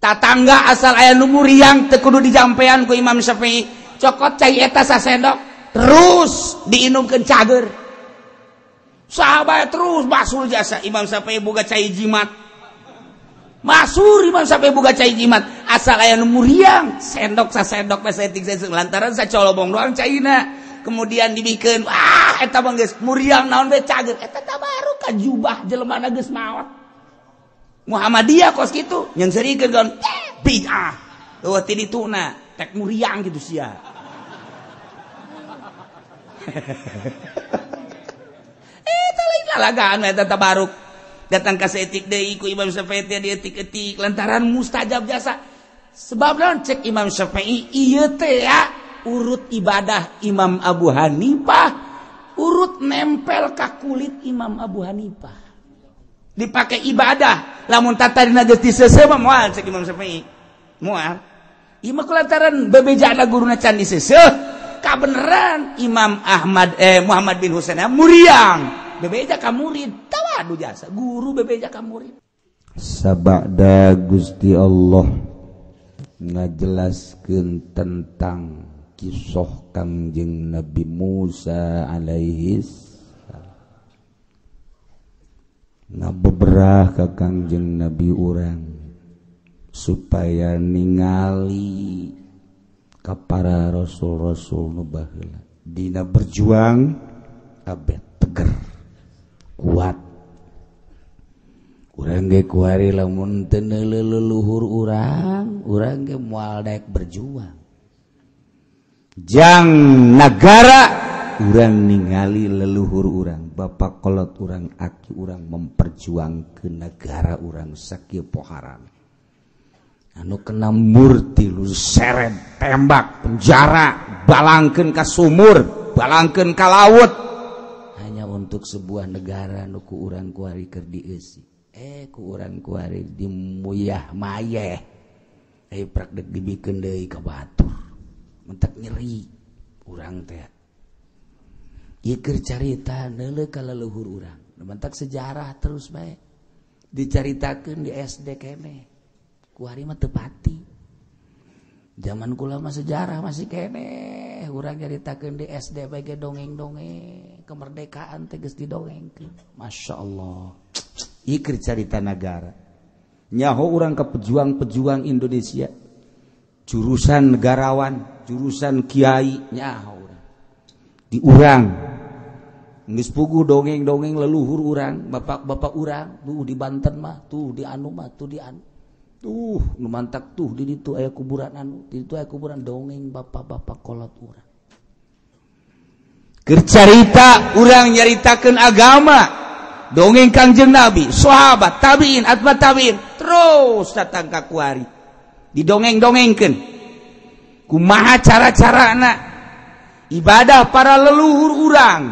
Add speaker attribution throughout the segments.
Speaker 1: tatangga asal aya nu muriang teu kudu dijampean ku Imam Syafi'i cokot cai eta sasendok terus diinumkeun cager sahabat terus masul jasa Imam Syafi'i boga cai jimat masur Imam Syafi'i boga cai jimat asal aya nu muriang sendok sasendok saeutik lantaran sacolobong doang caina kemudian dibikeun eta mah geus muriang naon we cager eta tabaruk ka jubah jelema geus maot Muhammadiyah kos kitu nyen serikeun kan bid'ah eueuh ti dituna tek muriang gitu sia eta lain lalagaan eta tabaruk datang ka saeutik deui ku Imam Syafi'i dietik-etik lantaran mustajab jasa sebab naon cek Imam Syafi'i ieu teh ya urut ibadah Imam Abu Hanifah urut nempel ka kulit Imam Abu Hanifah dipakai ibadah lamun tata dina geus diseuseuh mah moal cek Imam Syafi'i moal ieu mah kulantaran bebejana guruna can diseuseuh kabeneran Imam Muhammad bin Husain muriang bebeja ka murid tawadu jasa guru bebeja ka murid
Speaker 2: sabada Gusti Allah ngajelaskeun tentang kisah Kangjeng Nabi Musa alaihi salam ngabeberah ka Kangjeng Nabi urang supaya ningali ka para rasul-rasul nu baheula dina berjuang abet teger kuat urang ge kuari lamun teu neuleuh leluhur urang ge moal daek berjuang jang nagara urang ningali leluhur urang bapak kolot urang aki urang memperjuangkeun negara urang sakieu poharan anu kena murti lu seret tembak penjara balangkeun ka sumur balangkeun ka laut hanya untuk sebuah negara nu ku urang kuari keur dieusi ku urang kuari dimuyah mayeh prak dek dibikeun deui ka batur mentak nyeri urang teh ieu keur carita neuleuh ka leluhur urang mentak sejarah terus bae dicaritakeun di SD keneh kuari mah teu pati zaman kula mah sejarah masih keneh urang nyaritakeun di SD bae ge dongeng-dongeng kemerdekaan teh geus didongengkeun masyaallah ieu keur carita nagara nyaho urang ka pejuang-pejuang Indonesia jurusan negarawan jurusan kiai nyaho urang di urang geus puguh dongeng-dongeng leluhur urang bapak-bapak urang tuh di Banten mah tuh di anu mah tuh di anu tuh nu mantak tuh di ditu aya kuburan anu di ditu aya kuburan dongeng bapak-bapak kolot urang keur carita urang nyaritakeun agama dongeng Kangjeng Nabi sahabat tabiin atba tabiin terus datang ka kuari didongeng-dongengkeun kumaha cara-carana ibadah para leluhur urang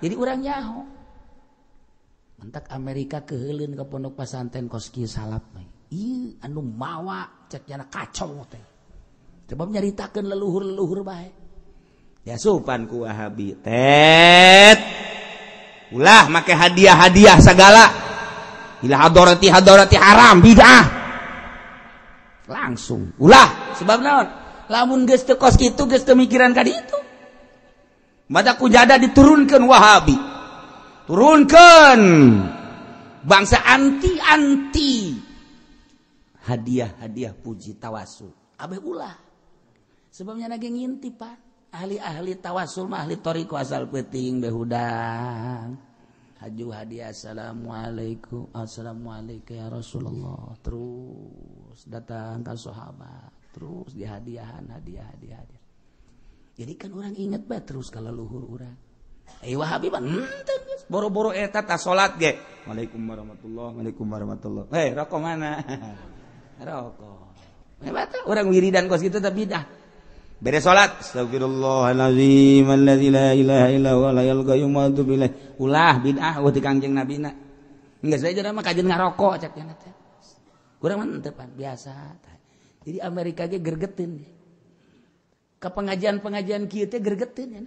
Speaker 2: jadi urang nyaho mentak Amerika keheulin ka pondok pesantren kos kieu salap ieu anu mawa cek nya kacau teh sebab nyaritakeun leluhur-leluhur bae diasupan ku Wahabi tet ulah make hadiah-hadiah sagala ila hadarati haram bid'ah langsung ulah sebab naon lamun geus teu kos kitu geus teu mikiran ka ditu mata kujada diturunkeun Wahabi turunkeun bangsa anti hadiah puji tawasul abeh ulah sebabnya nage ngintipan ahli-ahli tawasul mah ahli thariqah asal peuting behudang haju hadiah assalamualaikum ya Rasulullah terus datang ka sahabat terus dihadiahan hadiah jadi kan orang inget bae terus ka leluhur urang Wahabi mah boro-boro eta ta salat ge Waalaikumsalam rokok mana rokok bata urang wiridan kos kitu teh bidah bere salat astagfirullahalazim alladzi la ilaha illa huwa la yalqayyum wa atubu ilaih ulah bidah wa ti Kangjeng Nabina geus bae mah kajen ngarokok cak cenah teh urang mah teu biasa jadi Amerika ge gergeteun ka pengajian kieu teh gergeteun ya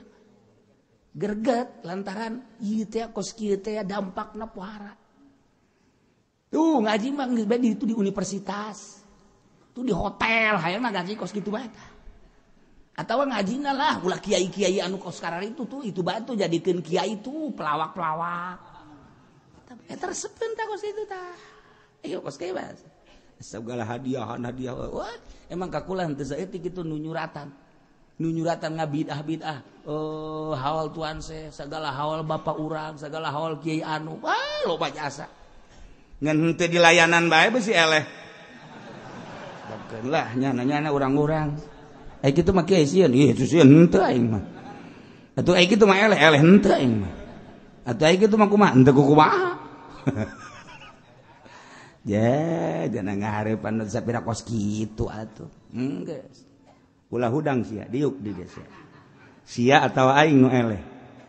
Speaker 2: gerget lantaran ieu teh kos kieu teh dampakna pohara tuh ngaji mah geus bae di universitas
Speaker 1: Itu di hotel, hayang ngaji kos gitu bae. Atau ngajina lah, ulah kiai-kiai anu kos karar itu batu jadikeun kiai itu pelawak-pelawak. Tapi eta resepkeun tah kos itu tah. Ayo kos kiai bae. Segala hadiah. Wah, emang kakulan teu saeutik kitu nu nyuratan. Nu nyuratan ngabidah-bidah. Hawal tuan saya, segala hawal bapak urang, segala hawal kiai anu. Wah, loba jasa. Ngan henteu di layanan bae beusi eleh. Bakeun lah nyana-nyana urang-urang. Ai kitu mah kiai sieun, ieu sieun henteu aing mah. Atuh ai kitu mah eleh henteu aing mah. Atuh ai kitu mah kumaha? Henteu kumaha. Ya, jangan ngahareupan sapira kos kitu atuh. Geus. Ulah hudang sia, diuk di geus. Sia atau aing nu eleh?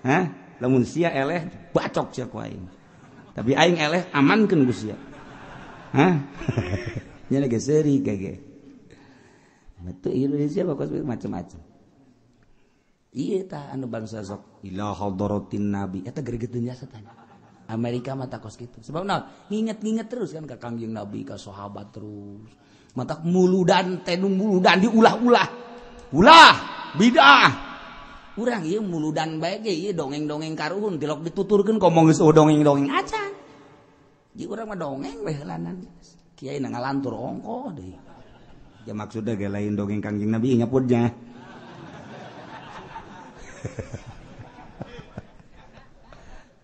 Speaker 1: Hah? Lamun sia eleh, bacok sia ku aing. Tapi aing eleh amankeun ku sia. Hah? Nya geus seuri kage. Betul Indonesia bakos macam-macam. Iya tah anu bangsa sok ila hadaratin nabi eta gregeteun jasa tanya. Amerika mah takos kitu. Sebab naon? Nginget-nginget terus kan ka Kangjeng Nabi ka sahabat terus. Matak muludan teh nu muludan diulah-ulah. Ulah bid'ah. Urang ieu muludan bae ge ieu dongeng-dongeng karuhun tilok dituturkeun ngomong geus dongeng-dongeng acan. Ji urang mah dongeng we heulanan. Kiai na ngalantur ongko deui. Ya maksudnya gak lain dongeng Kangjeng Nabi nyaputnya.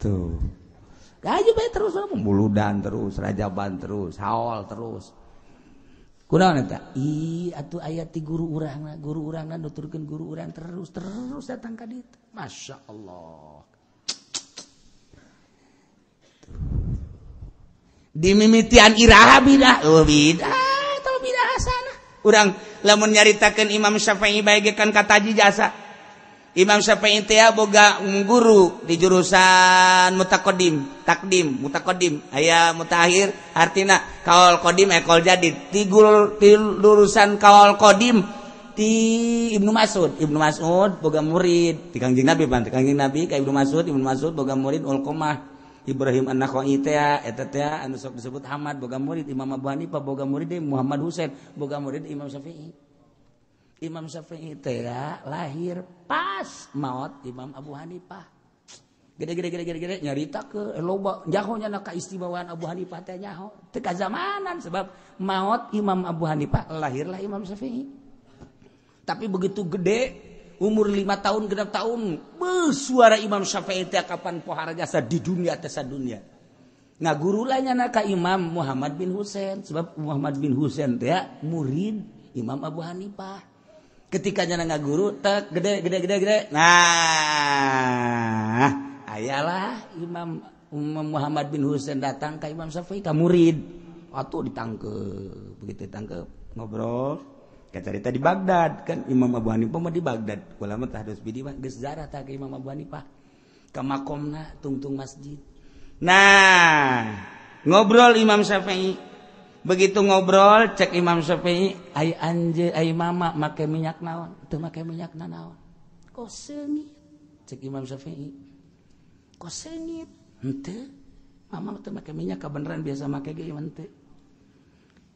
Speaker 1: Tuh. Gaji bae terus pembuludan terus, rajaban terus, haol terus. Kunaon eta? Atuh aya ti guru urangna nuturkeun guru urang terus datang ka ditu. Masyaallah. Dimimitian iraha bidah, bidah hasanah. Urang lamun nyaritakeun Imam Syafi'i bae kan kataji jasa. Imam Syafi'i teh boga guru di jurusan takdim, mutaqaddim, aya mutakhir artina kaul qadim ekol jadid. Ti jurusan kaul qadim ti Ibnu Mas'ud boga murid ti Kangjeng Nabi ka Ibnu Mas'ud boga murid Ulqamah Ibrahim An-Nakhai teh eta teh anu sok disebut Hamad boga murid Imam Abu Hanifah boga murid Muhammad Husain boga murid Imam Syafi'i. Imam Syafi'i teh lahir pas maot Imam Abu Hanifah. Gede nyarita ke loba nyaho nya kaistimewaan Abu Hanifah teh nyaho teu kazamanan sebab maot Imam Abu Hanifah lahirlah Imam Syafi'i. Tapi begitu gede umur 5 tahun genap tahun suara Imam Syafi'i teh kapan pohara jasa di dunia teh sadunya. Ngagurula nya ka Imam Muhammad bin Husain sebab Muhammad bin Husain teh murid Imam Abu Hanifah. Ketika nya ngaguru tek gede. Nah, ayalah Imam Muhammad bin Husain datang ka Imam Syafi'i ka murid. Atuh ditangkep, begitu ditangkep ngobrol. Kacarita di Baghdad kan Imam Abu Hanifah mah di Baghdad. Ulama tahdus bidi mah geus ziarah tah ka Imam Abu Hanifah. Ka makomna tungtung masjid. Nah, ngobrol Imam Syafi'i. Begitu ngobrol cek Imam Syafi'i, ai anje ai mama make minyak naon? Teu make minyak naon? Kok seungit? Cek Imam Syafi'i. Kok seungit? Henteu. Mama teu make minyak ka beneran biasa make ge henteu.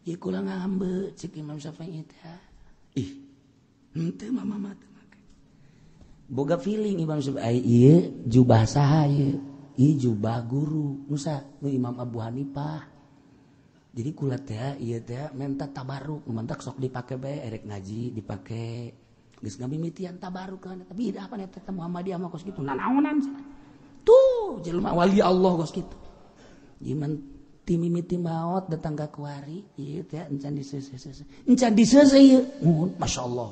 Speaker 1: Ieu kula ngambe cek Imam Syafi'i teh. Henteu mama teu make. Boga feeling Imam Syafi'i, ieu jubah saha ieu? Ieu jubah guru, nusa nu Imam Abu Hanifah. Jadi kula teh ieu teh menta tabaruk, mentak sok dipake bae erek ngaji dipake. Geus ngamimitian tabaruk kan. Tapi ida apa eta Muhammadiyah mah kos kitu. Nanaonan. Tuh, jelema wali Allah kos kitu. Iman timimiti maot datang ka kuari, ieu teh encan disese. Encan disese ieu. Masyaallah.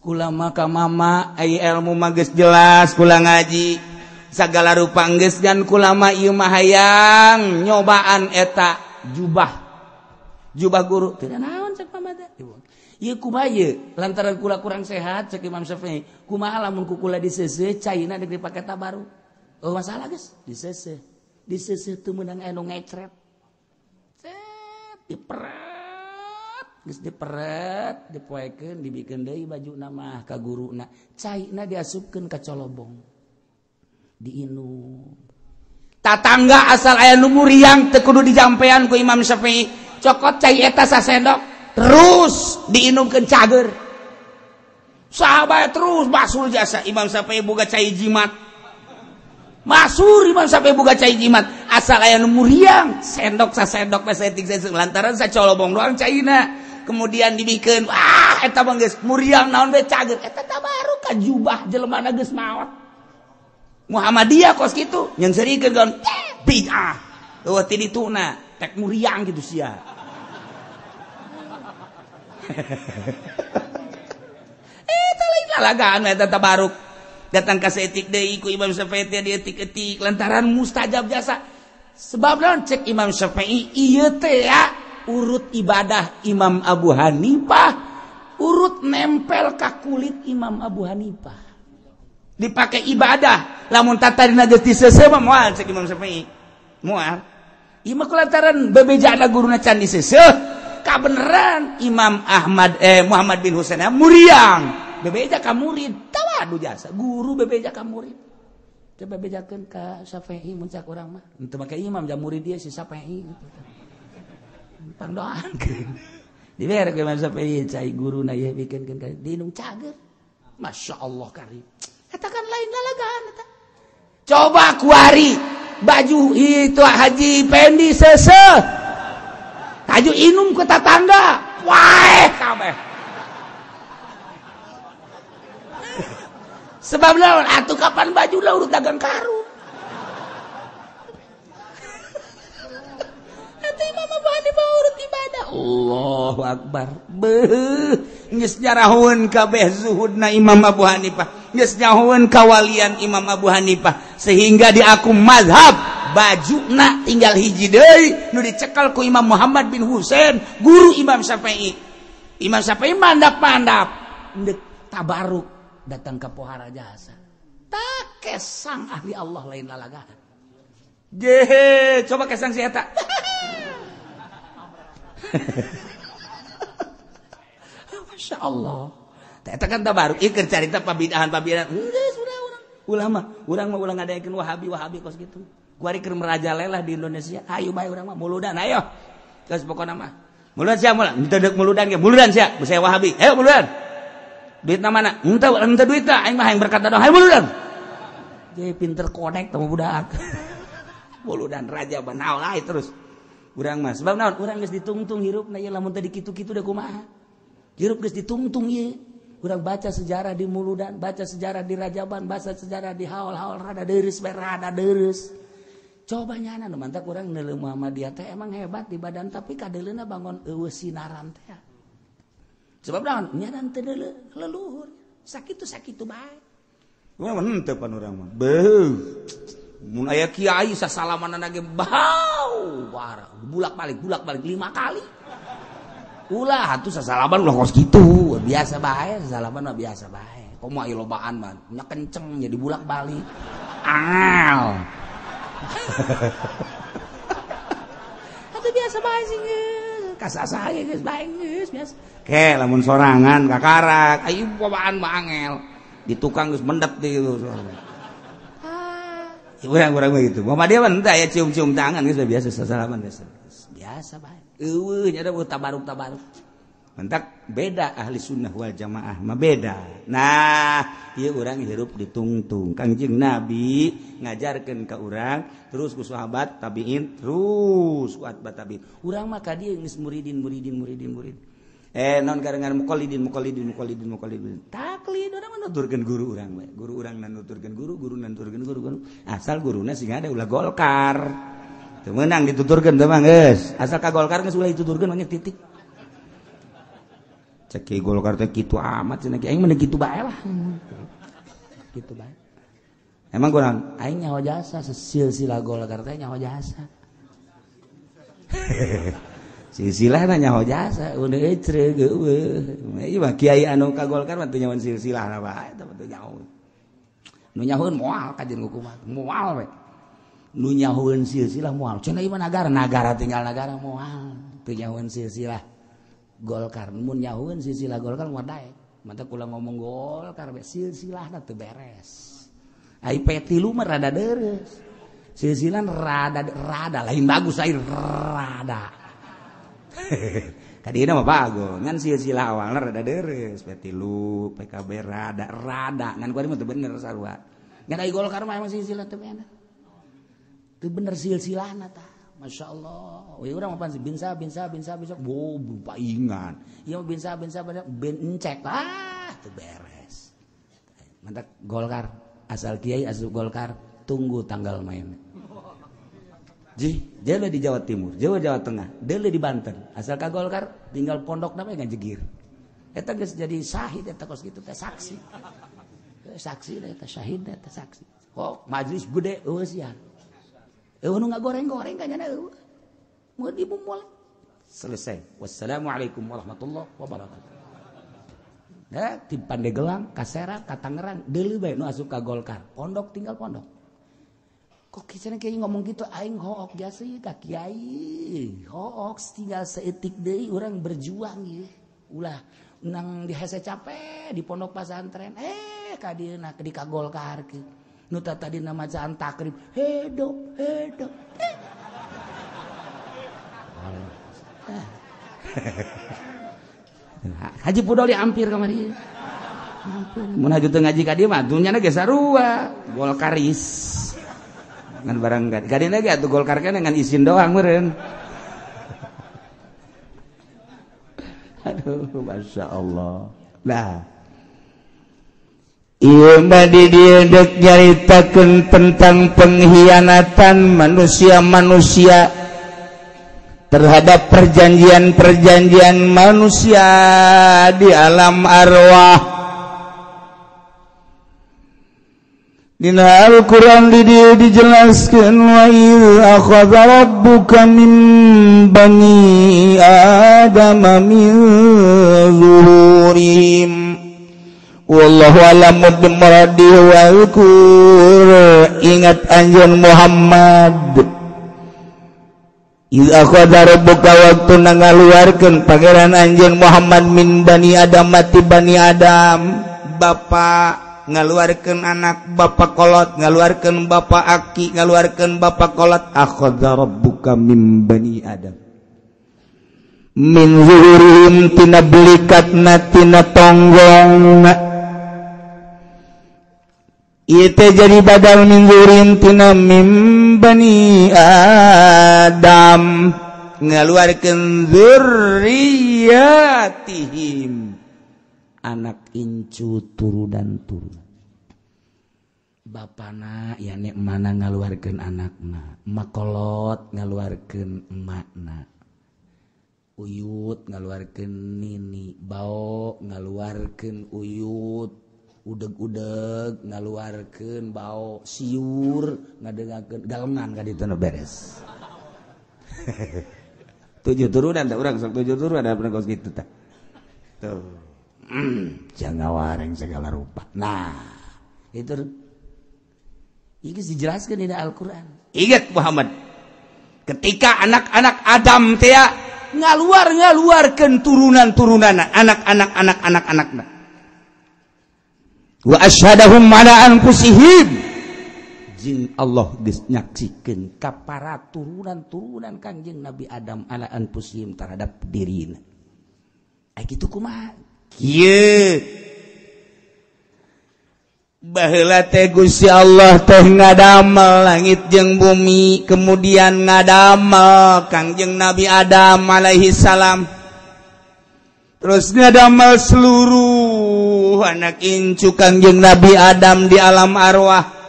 Speaker 1: Kula mah ka mama ai ilmu mah geus jelas kula ngaji. Sagala rupa geus jan kula mah ieu mah hayang nyobaan eta jubah guru teu naon cek mama teh ieu kumaha ieu lantaran kula kurang sehat cek Imam Syafi'i kumaha lamun ku kula disese caina deuk dipake tabaruk masalah geus disese teu meunang anu ngecret diperet dipoekeun dibikeun deui bajuna mah ka guruna caina diasupkeun ka colobong diinum. Tatangga asal aya nu muriang teu kudu dijampean ku Imam Syafi'i. Cokot cai eta sasendok terus diinumkeun cager. Sahabat terus masul jasa Imam Syafi'i boga cai jimat. Masur Imam Syafi'i boga cai jimat. Asal aya nu muriang, sendok sasendok saeutik lantaran sacolobong doang caina. Kemudian dibikeun eta mah geus muriang naon we cager. Eta tabaruk ka jubah jelema geus maot. Muhammadiyah kos kitu nyen serikeun kan bid'ah. Eueuh ti dituna tek muriang gitu sia. Lalagaan eta tabaruk datang ka setik deui ku Imam Syafi'i dietik-etik lantaran mustajab jasa. Sebab naon cek Imam Syafi'i ieu teh ya urut ibadah Imam Abu Hanifah urut nempel ka kulit Imam Abu Hanifah. Dipake ibadah lamun tatarina geus diseuseuh mah moal cek Imam Syafi'i. Moal. Ieu mah kulantaran bebejana guruna can diseuseuh kabeneran Imam Muhammad bin Husain muriang. Bebeja ka murid, tawadu jasa. Guru bebeja ka murid. Coba bebejakeun ka Syafi'i mun cak urang mah. Henteu make imam ja murid dia si Syafi'i. Pangdoakeun. Dibere ke Imam Syafi'i cai guruna ieu bikinkeun ka dinung cager. Masyaallah karim. Katakan lain lalagaan eta. Coba kuari baju itu Haji Pendi seuseuh. Kaju inum ke tetangga. Wae kabeh. Sebab lawan atuh kapan baju lah urut dagang karung. Atuh Imam Abu Hanifah urut ibadah. Allahu Akbar. Beuh, geus nyarahueun kabeh zuhudna Imam Abu Hanifah. Geus nyahoeun kawalian Imam Abu Hanifah sehingga di aku mazhab bajuna tinggal hiji deui nu dicekel ku Imam Muhammad bin Husain, guru Imam Syafi'i. Imam Syafi'i mandap-mandap ndek tabaruk datang ke pohara jasa tak kesang ahli Allah lain lalagaan jehe coba kesang si eta Masya Allah eta kan tabaruk ieu carita pabidahan geus urang mah ulang ngadaikeun wahabi kos kitu kuari keur merajalela di Indonesia ayo bae urang mah muludan ayo geus pokona mah muludan sia mulang ditedek muludan ge muludan sia saya wahabi ayo muludan duitna mana? Ente duitna aing mah hayang berkata dong. Hayu muludan. Jadi pinter connect sama budak. Muludan raja banaol lain terus. Urang mah sebab naon? Urang geus ditungtung hirupna ieu lamun teh dikitu-kitu da kumaha. Hirup geus ditungtung ieu. Urang baca sejarah di Muludan, baca sejarah di Rajaban, baca sejarah di haul-haul rada deureus. Coba nyana nu mantak urang neuleuh Muhammadiyah teh emang hebat di badan tapi kadeuleuna bangun eueuh sinaran teh. Sebab naon nyaran teu leluhur sakitu bae. Mun henteu pan urang mah. Beuh. Mun aya kiai sasalamanana ge bau warah. Bulak-balik 5 kali. Ulah atuh sasalaman ulah kos kitu, biasa bae sasalaman mah biasa bae. Komo aya lobaan mah nya kenceng jadi bulak-balik. Angal. Atuh biasa bae sih geus. Kasasa ge geus bae geus biasa. Ke lamun sorangan kakarak ayo bawaan mah angel di tukang geus mendep di kitu urang gitu Muhammadiyah mah henteu aya cium-cium tangan geus biasa sasalaman biasa bae eueuh nya da tabaruk mentak beda ahli sunnah wal jamaah mah beda. Nah ieu urang hirup ditungtung Kangjeng Nabi ngajarkeun ka urang terus ku sahabat tabiin terus ku atba tabiin urang mah ka dieu geus muridin non gara-gara muqallidin taklid urang nuturkeun guru urang we guru urang nuturkeun guru nuturkeun guru asal guruna sing ada ulah Golkar teu meunang dituturkeun teh mah geus asal ka Golkar geus ulah dituturkeun mah titik cek Golkar teh kitu amat cenah aing mah kitu bae lah kitu bae emang kunaon aing nyaho jasa silsilah Golkar teh nyaho jasa silsilah nanya hojasa udah ecre geueuh ieu mah kiai anu ka Golkar mah teu nyahoan silsilah bae eta teu nyahoan nu nyahoan moal kajen hukuman moal we nu nyahoan silsilah moal cenah ieu mah negara tinggal negara moal teu nyahoan silsilah Golkar mun nyahoan silsilah Golkar moal daek mantap kula ngomong Golkar we silsilahna teu beres ai petilu mah rada deres silsilah rada lain bagus ai rada
Speaker 2: kadina mah bagus ngan silsilah awalna rada deres petilu PKB rada ngan kuari mah teu bener sarua ngan ai Golkar mah emang silsilah teu bener teu bener silsilahna tah masyaallah we urang mah pan binsa paingan ieu mah binsa ben encek teu beres mantap Golkar asal kiai asal Golkar tunggu tanggal main Jawa di Jawa Timur, Jawa Tengah, Dele di Banten. Asal ka Golkar tinggal pondok namanya ngajegir. Eta geus jadi syahid eta kos kitu teh saksi. Saksi eta syahid eta saksi. Oh, majelis gede eueuh sia. Eueuh nu ngagoreng-goreng kanyana eueuh. Mun dibumul. Selesai. Wassalamualaikum warahmatullahi wabarakatuh. Nah, di Pandeglang, Kasera, ka Tangerang, deuleu bae nu asup ka Golkar. Pondok tinggal pondok. Kok kisahnya kayak ngomong gitu aing hook biasa ya kak kiai hook tinggal seetik deui urang berjuang ya ulah nang di hese capek di pondok pesantren kadieuna di ka Golkar ke nu tadi nama bacaan takrib hedok Haji Pudoli hampir kamari mun haju teu ngaji ka dieu mah dunyana ge sarua Golkaris ngan barang gadina ge atuh Golkar kana ngan izin doang meureun. Aduh masyaallah. Nah. Ieu bade dieu dek nyaritakeun tentang pengkhianatan manusia-manusia terhadap perjanjian-perjanjian manusia di alam arwah. Dina Al-Quran dijelaskan wa idh akhadha rabbuka min bani adama min zuhurihim wallahu a'lamu bimuradih wa'alkur ingat anjeun Muhammad idh akhadha rabbuka waktu nangaluarkeun pangeran anjeun Muhammad min bani adam mati bani adam bapak ngaluarkeun anak bapak kolot ngaluarkeun bapak aki ngaluarkeun bapak kolot akhadha rabbuka min bani adam min zuhurihim tina belikatna tina tonggongna ieu teh jadi badal min zuhurihim tina min bani adam ngaluarkeun zurriyatihim anak incu turunan bapana ya nek mana ngaluarkeun anakna makolot ngaluarkeun emakna uyut ngaluarkeun nini bao ngaluarkeun uyut udeg-udeg ngaluarkeun bao siur ngadengakeun galengan ka ditu beres 7 turunan da urang sok 7 turunan ada pernah kos kitu tah tuh jangan wareng segala rupa. Nah, itu dijelaskan di Al-Quran. Ingat Muhammad, ketika anak-anak Adam teh ngaluarkeun turunan anak-anakna. Wa asyhadahum ala anfusihim. Jeung Allah geus nyaksikeun ka para turunan Kangjeng Nabi Adam ala anfusihim terhadap dirina. Ai kitu kumaha? Kieu baheula teh Gusti Allah teh ngadamel langit jeung bumi kemudian ngadamel Kangjeng Nabi Adam alaihi salam terus ngadamel seluruh anak incu Kangjeng Nabi Adam di alam arwah.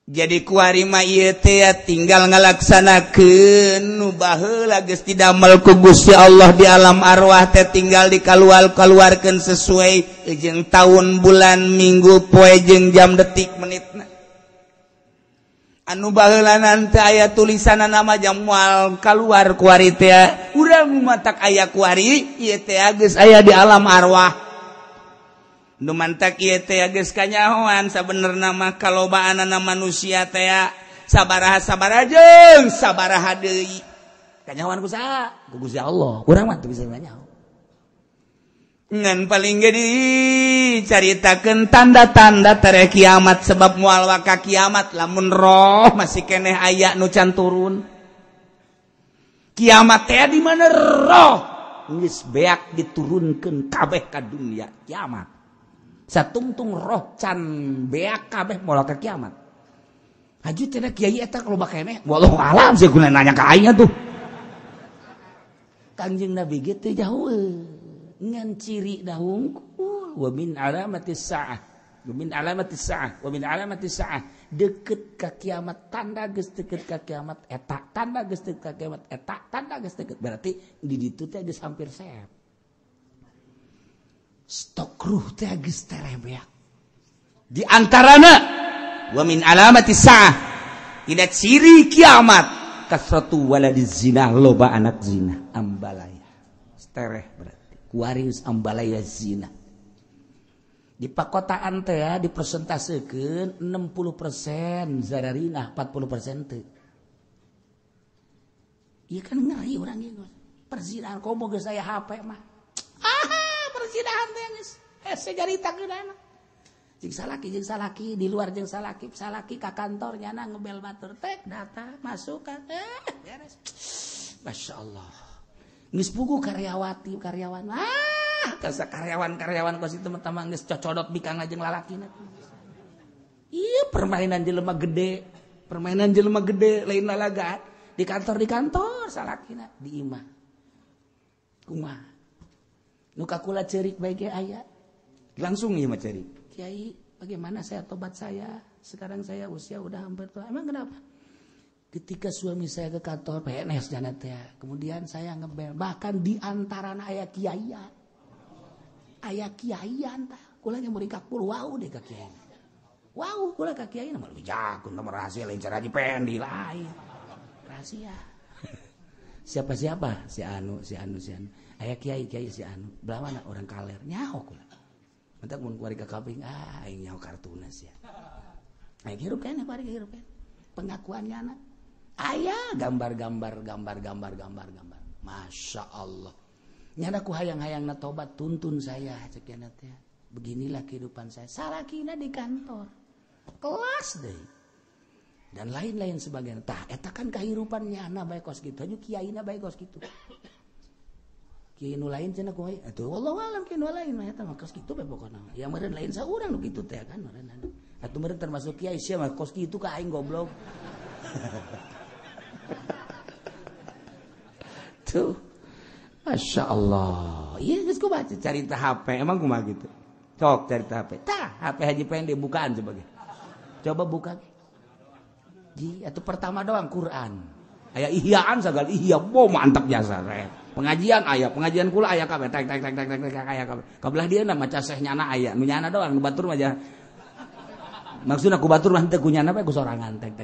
Speaker 2: Jadi kuari mah ieu teh tinggal ngalaksanakeun nu baheula geus didamel ku Gusti Allah di alam arwah teh tinggal dikaluarkeun sesuai jeung taun bulan minggu poe jeung jam detik menitna. Anu baheula nanti aya tulisanna mah jam moal kaluar kuari teh urang matak aya kuari ieu teh geus aya di alam arwah. Nu mantak ieu teh geus kanyahoan sabenerna mah kalobaanna manusia teh sabaraha jeung sabaraha deui. Kanyahoan ku saha? Ku Gusti Allah. Urang mah teu bisa nganyaho. Ngan paling ge dicaritakeun tanda-tanda tere kiamat sebab moal waka kiamat lamun roh masih keneh aya nu can turun.
Speaker 1: kiamat teh di mana roh geus beak diturunkeun kabeh ka dunia kiamat satungtung roh can beak kabeh moal ka kiamat haju teh kiai eta loba keneh wallahu alam sih guna nanya ka aing tuh Kanjeng Nabi ge teh jauh ngan ciri da hungkul wa min alamatis saah wa min alamatis saah deket ka kiamat tanda geus deket ka kiamat eta tanda geus deket ka kiamat eta tanda geus deket berarti di ditu teh geus hampir seep stok ruh teh geus terebeak di antarana wa min alamatis saah dina ciri kiamat kasratu waladiz zina loba anak zina ambalaya stereh berarti kuaris ambalaya zina di pakotaan teh ya dipresentasekeun 60% zararina 40% teu ieu kan ngeri urang ieu perzinahan komo geus aya HP mah perzinahan teh geus hese jaritakeunana jeung salaki di luar jeung salaki ka kantor nyana ngebel batur teh data masuk kan beres masyaallah geus puguh karyawan kasa karyawan kos itu pertama geus cocodot bikang jeung lalakina ieu permainan jelema gede lain lalagaan di kantor salakina di imah kumaha nu kakula ceurik bae ge aya langsung ieu mah ceurik Kiai, bagaimana saya tobat saya? Sekarang saya usia udah hampir tua. Emang kenapa? Ketika suami saya ke kantor PNS janat ya, kemudian saya ngebel. Bahkan di antara ayah kiaian, tah. Kula yang murid kakpul, wow deh kak kiai. Wow, kula kak kiai nama lebih jago, nama rahasia lain cara dipendi lain. Rahasia. Siapa? Si Anu. Ayah kiai si Anu. Belah mana orang kaler? Nyaho kula. Mantak mun kuari ka kaping aing nyaho kartunas ya. Aing hirup keneh kuari hirup keneh. Pengakuannya anak. Aya gambar. Masya Allah. Nyana ku hayang-hayangna tobat tuntun saya cek yana teh. Beginilah kehidupan saya. Salakina di kantor. Kelas deui. Dan lain-lain sebagainya. Tah eta kan kahirupan nyana bae kos kitu. Aju kiaina bae kos kitu. Kiai nu lain cenah ku atuh wallahu alam kiai nu lain mah eta mah kos kitu bae pokona ya meureun lain saurang nu kitu teh kan meureun atuh meureun termasuk kiai sia mah kos kitu ka aing goblok tuh masyaallah ieu geus ku baca carita HP emang kumaha gitu cok carita HP tah HP Haji Pende bukaan coba buka ji atuh pertama doang Quran aya ihyaan sagal ihya mantap jasa pengajian kula aya kabeh tek aya kabeh kabelah dieuna maca seh nyana aya nu nyana doang nu batur mah aja maksudna ku batur mah teh ku nyana bae ku sorangan tek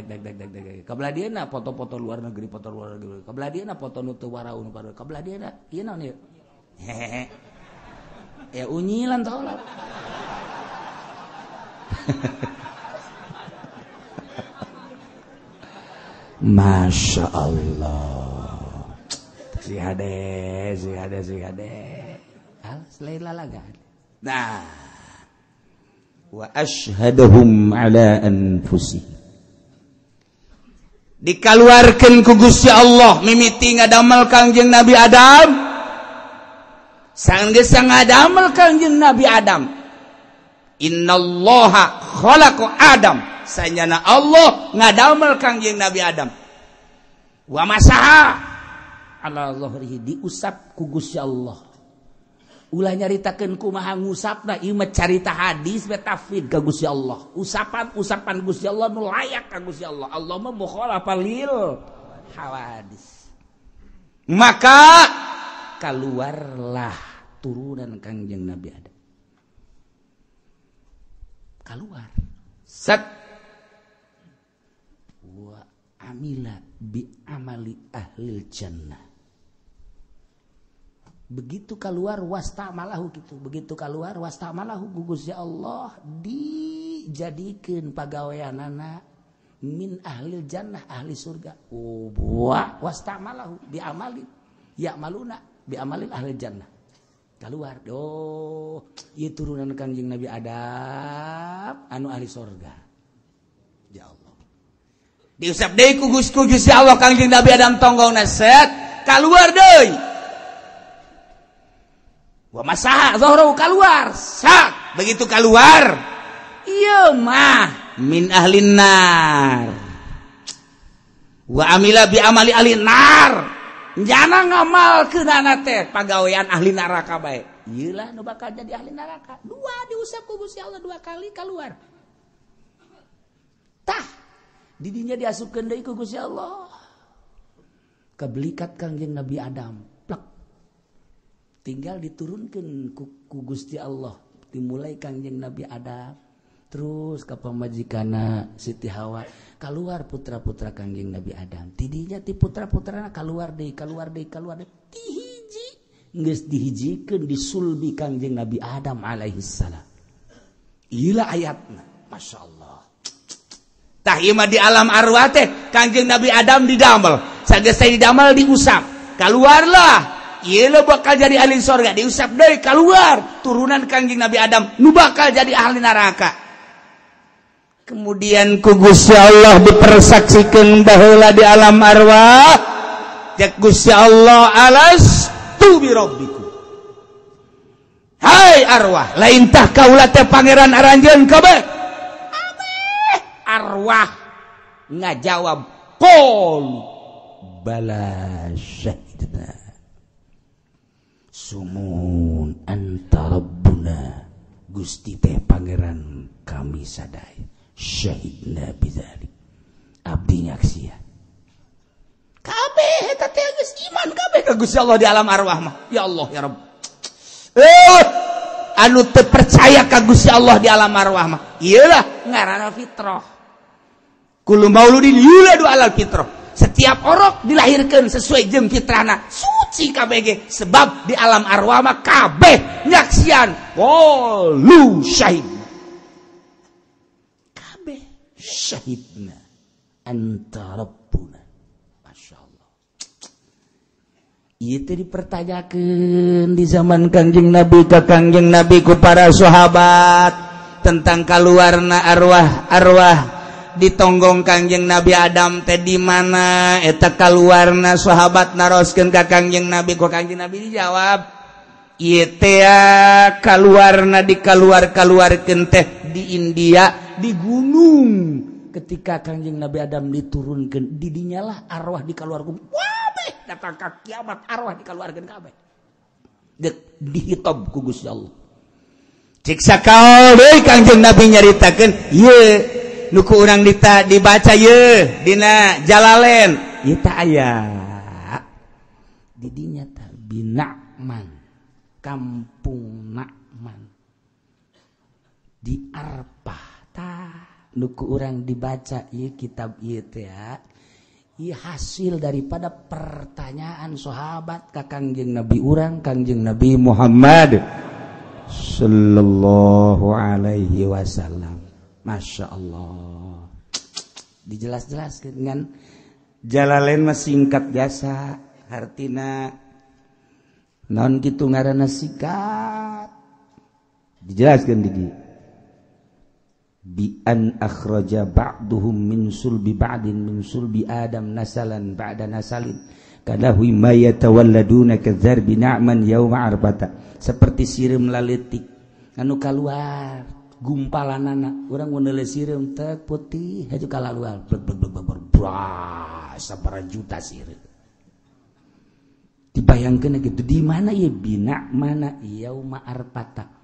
Speaker 1: kabelah dieuna foto-foto luar negeri kabelah dieuna foto nu teu warau nu padahal kabelah dieuna ieu naon ieu hehe ya unyilan tolak Masya Allah si hade selain lalagan nah wa ashhadahum ala anfusih dikaluarkeun ku Gusti Allah mimiti ngadamel Kangjeng Nabi Adam sanggeus ngadamel Kangjeng Nabi Adam innallaha khalaqa Adam sanyana Allah ngadamel Kangjeng Nabi Adam wa masaha ala dhahrihi diusap ku Gusti Allah ulah nyaritakeun kumaha ngusapna ieu mah carita hadis we tafsir ka Gusti Allah usapan Gusti Allah nu layak ka Gusti Allah Allah mah mukhalafal lil hawadis maka keluarlah turunan Kangjeng Nabi Adam keluar set wa amila bi amali ahlil jannah begitu keluar wastamalahu gitu begitu keluar wastamalahu gugus ya Allah dijadikeun pagaweanana min ahlil jannah ahli surga buah wastamalahu bi amali ya'maluna bi amalil ahlil jannah keluar ieu turunan Kangjeng Nabi Adam anu ahli surga ya Allah diusap deui ku Gusti Allah Kangjeng Nabi Adam tonggongna set keluar deui wa masaha zahrahu keluar sak begitu keluar ieu mah min ahlin nar wa amila bi amali ahlin nar jana ngamalkeunana teh pagawean ahli neraka bae ieu lah nu bakal jadi ahli neraka dua diusap ku Gusti Allah 2 kali keluar tah didinya diasupkeun deui ku Gusti Allah kabelikat Kangjeng Nabi Adam plek tinggal diturunkeun ku Gusti Allah dimulai Kangjeng Nabi Adam terus ka pamajikanna Siti Hawa keluar putra-putra Kangjeng Nabi Adam tidinya ti putra-putrana keluar deui ti hiji geus dihijikeun disulbi Kangjeng Nabi Adam alaihi salam ieu ayatna masyaallah tah ieu mah di alam arwah teh Kangjeng Nabi Adam didamel sageus teh didamel diusap keluarlah ieu bakal jadi ahli surga diusap deui keluar turunan Kangjeng Nabi Adam nu bakal jadi ahli neraka kemudian ku Gusti Allah dipersaksikan baheula di alam arwah cek Gusti Allah alastu bi rabbikum hai arwah lain tah kaula teh pangeran aranjeun kabeh arwah ngajawab qul bala syahidna sumun anta rabbuna Gusti teh pangeran kami sadaya syahidna bidzalik abdi nyaksian kabeh eta teh geus iman kabeh ka Gusti Allah di alam arwah mah ya Allah ya Rabb anu teu percaya ka Gusti Allah di alam arwah mah ieulah ngaranna fitrah kullu mauludin yuladu alal fitrah setiap orok dilahirkeun sesuai jeung fitrahna suci kabeh ge sebab di alam arwah mah kabeh nyaksian qalu syahid syahidna anta rabbuna masyaallah ieu teh dipertanyakeun di zaman Kangjeng Nabi ka Kangjeng Nabi ku para sahabat tentang kaluarna arwah ditonggong Kangjeng Nabi Adam teh di mana eta kaluarna sahabat naroskeun ka Kangjeng Nabi ku Kangjeng Nabi dijawab ieu teh kaluarna dikaluarkeun teh di India di gunung ketika Kangjeng Nabi Adam diturunkeun didinya lah arwah dikaluarkeun wabeh datang ka kiamat arwah dikaluarkeun kabeh dihitob ku Gusti Allah cik sakaol deui Kangjeng Nabi nyaritakeun ieu nu ku urang dibaca ieu dina Jalalain ieu teh aya didinya teh bina'man kampung Na'man di Arpah nuku orang dibaca ieu kitab ieu teh ieu hasil daripada pertanyaan sahabat ka Kangjeng Nabi urang Kangjeng Nabi Muhammad sallallahu alaihi wasallam masyaallah dijelas-jelaskeun dengan Jalalain mah singkat biasa hartina naon kitu ngaranna sikat dijelaskeun di dieu bi an akhraja ba'duhum min sulbi ba'din min sulbi adam nasalan ba'da nasalin kadahui ma yatawalladuna kadzarbi na'man yauma arbata seperti sireum laletik anu kaluar gumpalanana urang mun neuleuh sireum teh putih haju kalaluar sabaraha juta sireum dibayangkeun gitu di mana ieu bina mana yauma arbata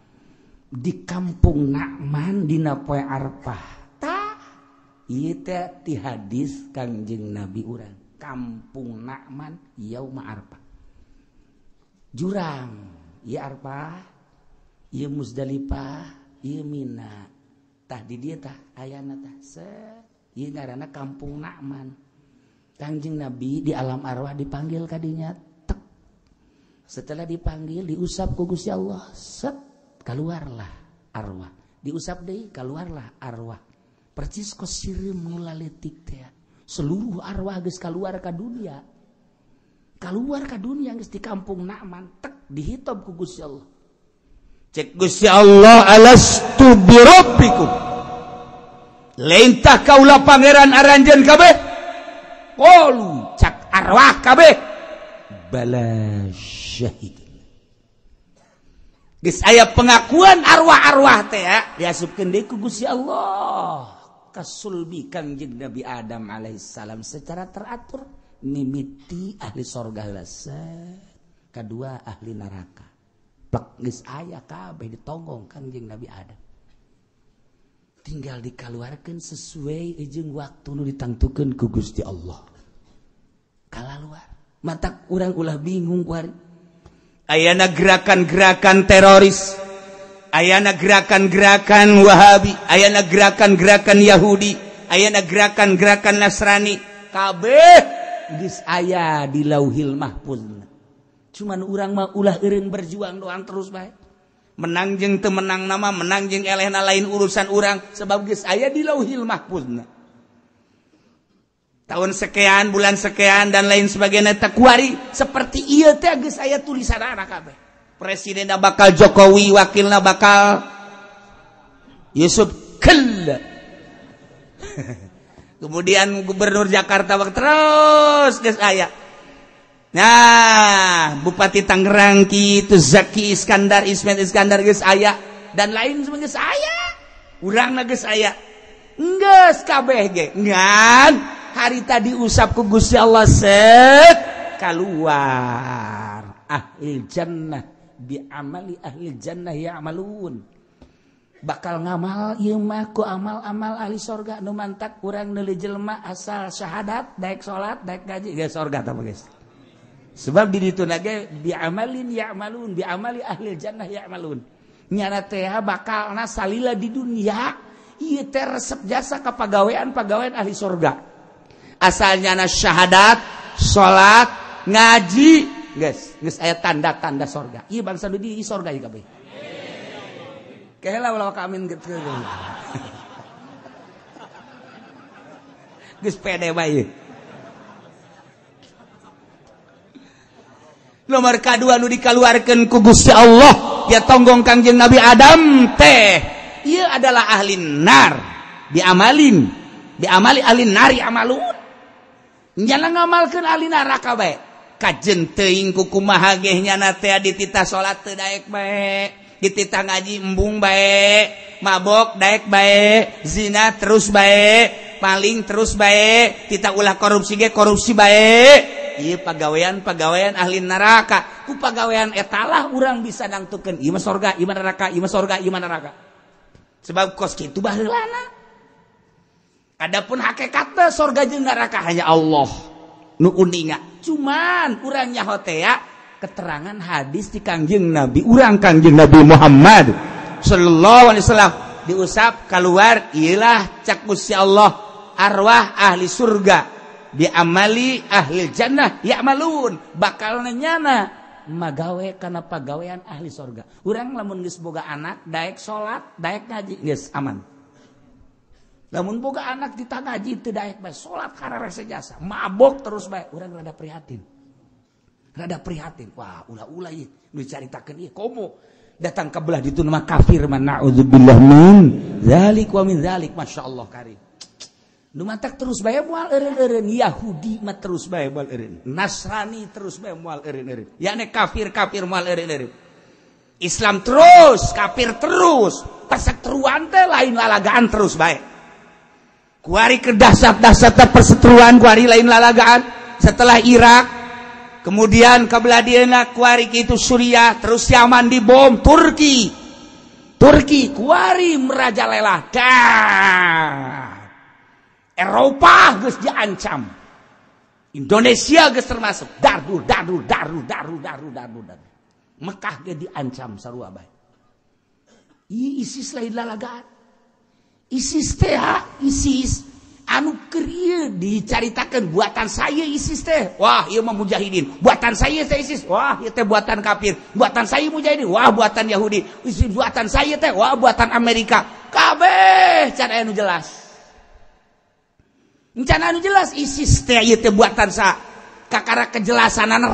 Speaker 1: di kampung Na'man dina poe Arpah tah ieu teh ti hadis Kangjeng Nabi urang kampung Na'man yauma Arpah jurang ieu Arpah ieu Muzdalifah ieu Mina tah di dieu tah ayana tah ieu ngaranna kampung Na'man Kangjeng Nabi di alam arwah dipanggil ka dinya tek setelah dipanggil diusap ku Gusti Allah set keluarlah arwah diusap deui keluarlah arwah percis ku sireum nu laletik teh seluruh arwah geus keluar ka dunia geus di kampung Na'man tek dihitob ku Gusti Allah cek Gusti Allah alastu bi rabbikum lain tah kaula pangeran aranjeun kabeh qalu cak arwah kabeh
Speaker 2: bala syahid.
Speaker 1: Geus aya pengakuan arwah-arwah teh ya diasupkeun deui ku Gusti Allah kasulbi Kangjeng Nabi Adam alaihissalam secara teratur mimiti ahli sorga heula kadua ahli neraka plek geus aya kabeh ditonggong Kangjeng Nabi Adam tinggal dikaluarkeun sesuai jeung waktu nu ditangtukeun ku Gusti Allah kalaluar matak urang ulah bingung kuari ayana gerakan-gerakan teroris ayana gerakan-gerakan Wahabi ayana gerakan-gerakan Yahudi ayana gerakan-gerakan Nasrani kabeh geus aya di Lauhil Mahfuz cuman urang mah ulah eureun berjuang doang terus bae menang jeung teu menang nama menang jeung elehna lain urusan urang sebab geus aya di Lauhil Mahfuzna tahun sekian bulan sekian dan lain sebagainya tak kuari seperti ieu teh geus aya tulisanana kabeh presidenna bakal Jokowi wakilna bakal Yusuf Kalla kemudian gubernur Jakarta terus geus aya nah Bupati Tangerang kitu Zaki Iskandar Ismail Iskandar geus aya dan lain sebagainya geus aya urangna geus aya geus kabeh ge ngan hari tadi usap ku Gusti Allah keluar ahli jannah bi amali ahli jannah ya'malun bakal ngamal ieu mah ku amal-amal ahli sorga nu mantak urang neuli jelema asal syahadat daek salat daek gaji geus sorga tah guys sebab di ditu ge bi amalin ya'malun bi amali ahli jannah ya'malun nyana teh bakalna salila di dunia ieu teh resep jasa ka pagawean ahli sorga asalnya na syahadat, sholat, ngaji, guys aya tanda-tanda sorga. Iya bangsa di sorga ya kabeh. Kaheula ulah kamin gitu. Geus pede bae. Nomor kadua nu dikaluarkeun ku Gusti Allah, ya tonggong Kangjeng Nabi Adam teh. Ieu adalah ahli nar, diamali ahli nari amalun. Nyana ngamalkeun ahli neraka bae. Kajen teuing ku kumaha ge nyana teh dititah salat teu daek bae, dititah ngaji embung bae, mabok daek bae, zina terus bae, maling terus bae, titah ulah korupsi ge korupsi bae. Ieu pagawean ahli neraka. Ku pagawean eta lah urang bisa nangtukeun ieu mah sorga, ieu mah neraka, ieu mah sorga, ieu mah neraka. Sebab kos kitu baheulana. Adapun hakikatna sorga jeung neraka hanya Allah nu uninga. Cuman urang nyaho teh keterangan hadis di Kangjeng Nabi urang Kangjeng Nabi Muhammad sallallahu alaihi wasallam diusap keluar ialah cak Gusti Allah arwah ahli surga bi amali ahli jannah ya'malun bakal nyana magawe kana pagawean ahli surga. Urang lamun geus boga anak daek salat daek ngaji geus aman. Lamun boga anak ditangaji teu daek bae salat karere sejasa mabok terus bae urang rada prihatin wah ulah-ulah ieu nu dicaritakeun ieu komo datang ka belah ditu mah kafir man naudzubillah min zalik wa min zalik masyaallah karim nu matak terus bae moal eureun-eureun Yahudi mah terus bae moal eureun Nasrani terus bae moal eureun-eureun yakni kafir moal eureun-eureun Islam terus kafir terus perseteruan teh lain lalagaan terus bae kuari ke dasar-dasar perseteruan kuari lain lalagaan setelah Irak kemudian kabelah dieuna kuari itu Suriah terus Yaman dibom Turki kuari merajalela Eropa geus diancam Indonesia geus termasuk daru Mekah ge diancam sarua bae ISIS lain lalagaan ISIS anu keur dicaritakeun buatan saya ISIS teh wah ieu mah mujahidin buatan saya teh ISIS wah ieu teh buatan kafir buatan saya mujahidin wah buatan Yahudi ISIS buatan saya teh wah buatan Amerika kabeh can anu jelas can anu jelas ISIS teh ieu teh buatan sa kakara kejelasanana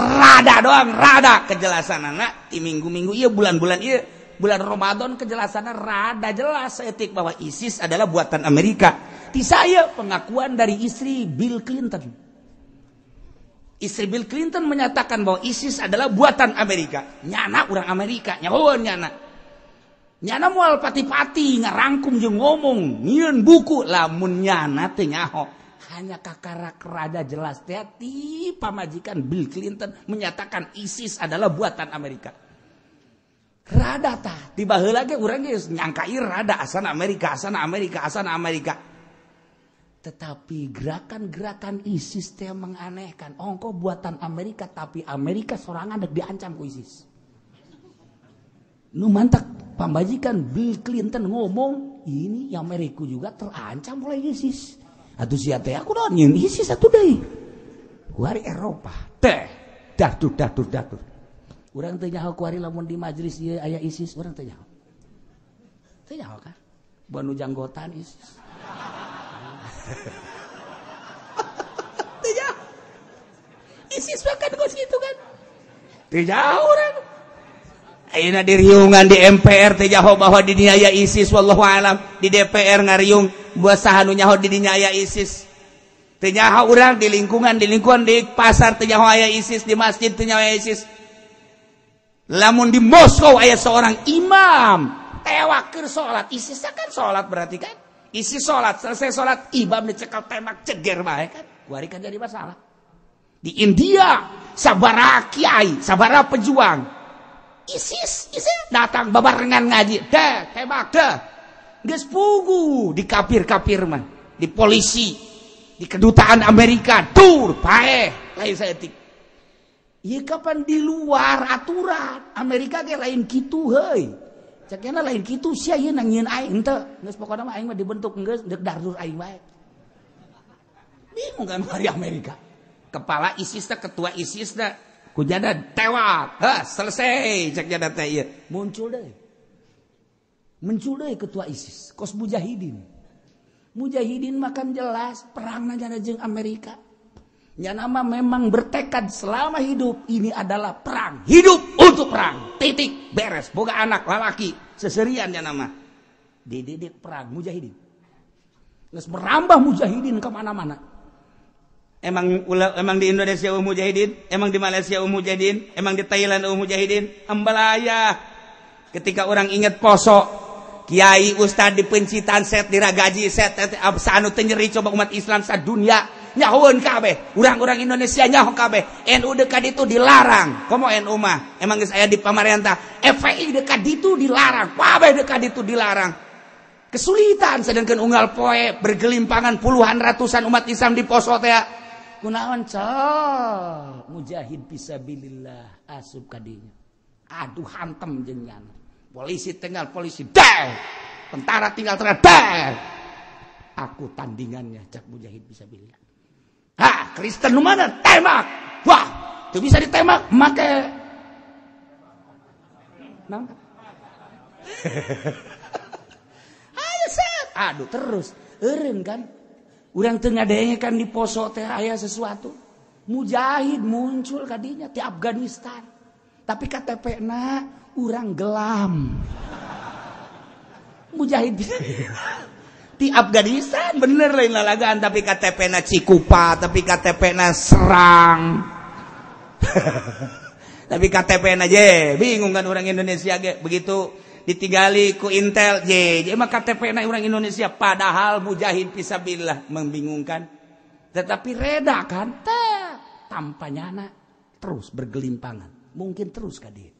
Speaker 1: rada kejelasanana di minggu-minggu ieu bulan-bulan ieu bulan Ramadan kejelasannya rada jelas etik bahwa ISIS adalah buatan Amerika. Di saya pengakuan dari istri Bill Clinton. Istri Bill Clinton menyatakan bahwa ISIS adalah buatan Amerika. Nyana orang Amerika, nyahoan nyana. Nyana moal pati-pati ngarangkum jeung ngomong, nyieun buku lamun nyana teh nyaho. Hanya kakara kerada jelas teh ti pamajikan Bill Clinton menyatakan ISIS adalah buatan Amerika. Rada tah tiba heula ge urang geus nyangkai rada asana Amerika. Tetapi gerakan-gerakan ISIS teh menganehkan. Ongko buatan Amerika tapi Amerika sorangan dek diancam ku ISIS. Nu mantak pambajikan Bill Clinton ngomong, ini Amerika juga terancam oleh ISIS. Atuh sia teh aku naon nyeun ISIS atuh deui. Kuari Eropa teh datur. Urang teh nyaho kuari lamun di majelis ieu aya ISIS, urang teh nyaho. Teh nyaho kan? Buat nu janggotan ISIS. Tidak ISIS bahkan kos gitu kan tidak orang ayeuna diriungan di MPR teh jauh bahwa di dinya aya ISIS wallahu alam di DPR ngariung buat saha nu nyaho di dinya aya ISIS teh nyaho urang di lingkungan di pasar teh nyaho aya ISIS di masjid teh nyaho aya ISIS lamun di Moskow aya seorang imam tewak keur salat ISIS kan salat berarti kan isi sholat, selesai sholat, imam dicekal tembak, ceger baik kan. Kuari kan jadi masalah. Di India, sabara kiai, sabara pejuang. ISIS datang babarengan ngaji. Tembak. Geus pugu di kafir-kafir mah. Di polisi, di kedutaan Amerika, tur, paeh, lain saeutik. Ieu kapan di luar aturan. Amerika ge lain kitu heuy. Cakena lain kitu sia ieu nangieun aing teu. Geus pokona mah aing mah dibentuk geus deuk dardur aing wae. Bingung kan hari Amerika. Kepala ISIS teh ketua ISIS teh kujana tewak. Selesai cek jana teh ieu. Muncul deui ketua ISIS, kos mujahidin. Mujahidin makan jelas perang jana jeung Amerika. Nyana mah memang bertekad selama hidup ini adalah perang. Hidup untuk perang. Titik beres. Boga anak lalaki seserian nyana mah. Dididik perang mujahidin. Geus merambah mujahidin ke mana-mana. Emang di Indonesia mujahidin, emang di Malaysia mujahidin, emang di Thailand mujahidin, ambalaya. Ketika orang ingat poso, kiai ustad di pencitan set diragaji set anu teu nyeri coba umat Islam sadunya. Nyahoeun kabeh, urang-urang Indonesia nyaho kabeh. NU dekat itu dilarang. Komo NU mah emang geus aya di pamarentah. FPI dekat itu dilarang. Kabeh dekat itu dilarang. Kesulitan sedangkan unggal poe bergelimpangan puluhan ratusan umat Islam di poso teh. Kunaon cel? Mujahid fisabilillah asup ka dinya. Aduh hantem jeung nyana. Polisi tinggal polisi deh. Tentara tinggal tentara. Aku tandingannya cak mujahid fisabilillah. Kristen mana tembak. Wah, itu bisa ditembak make nangka. Ayo set. Aduh terus eureun kan. Urang teu ngadengekan di poso teh aya sesuatu. Mujahid muncul kadinya di Afghanistan. Tapi KTP-na urang gelam. Mujahid di Afghanistan bener lain lalagaan tapi KTP-na Cikupa tapi KTP-na Serang tapi KTP-na je bingung kan orang Indonesia ge begitu ditinggali ku Intel je mah KTP-na orang Indonesia padahal mujahid fisabilillah membingungkan tetapi reda kan tampanyana terus bergelimpangan mungkin terus ka dieu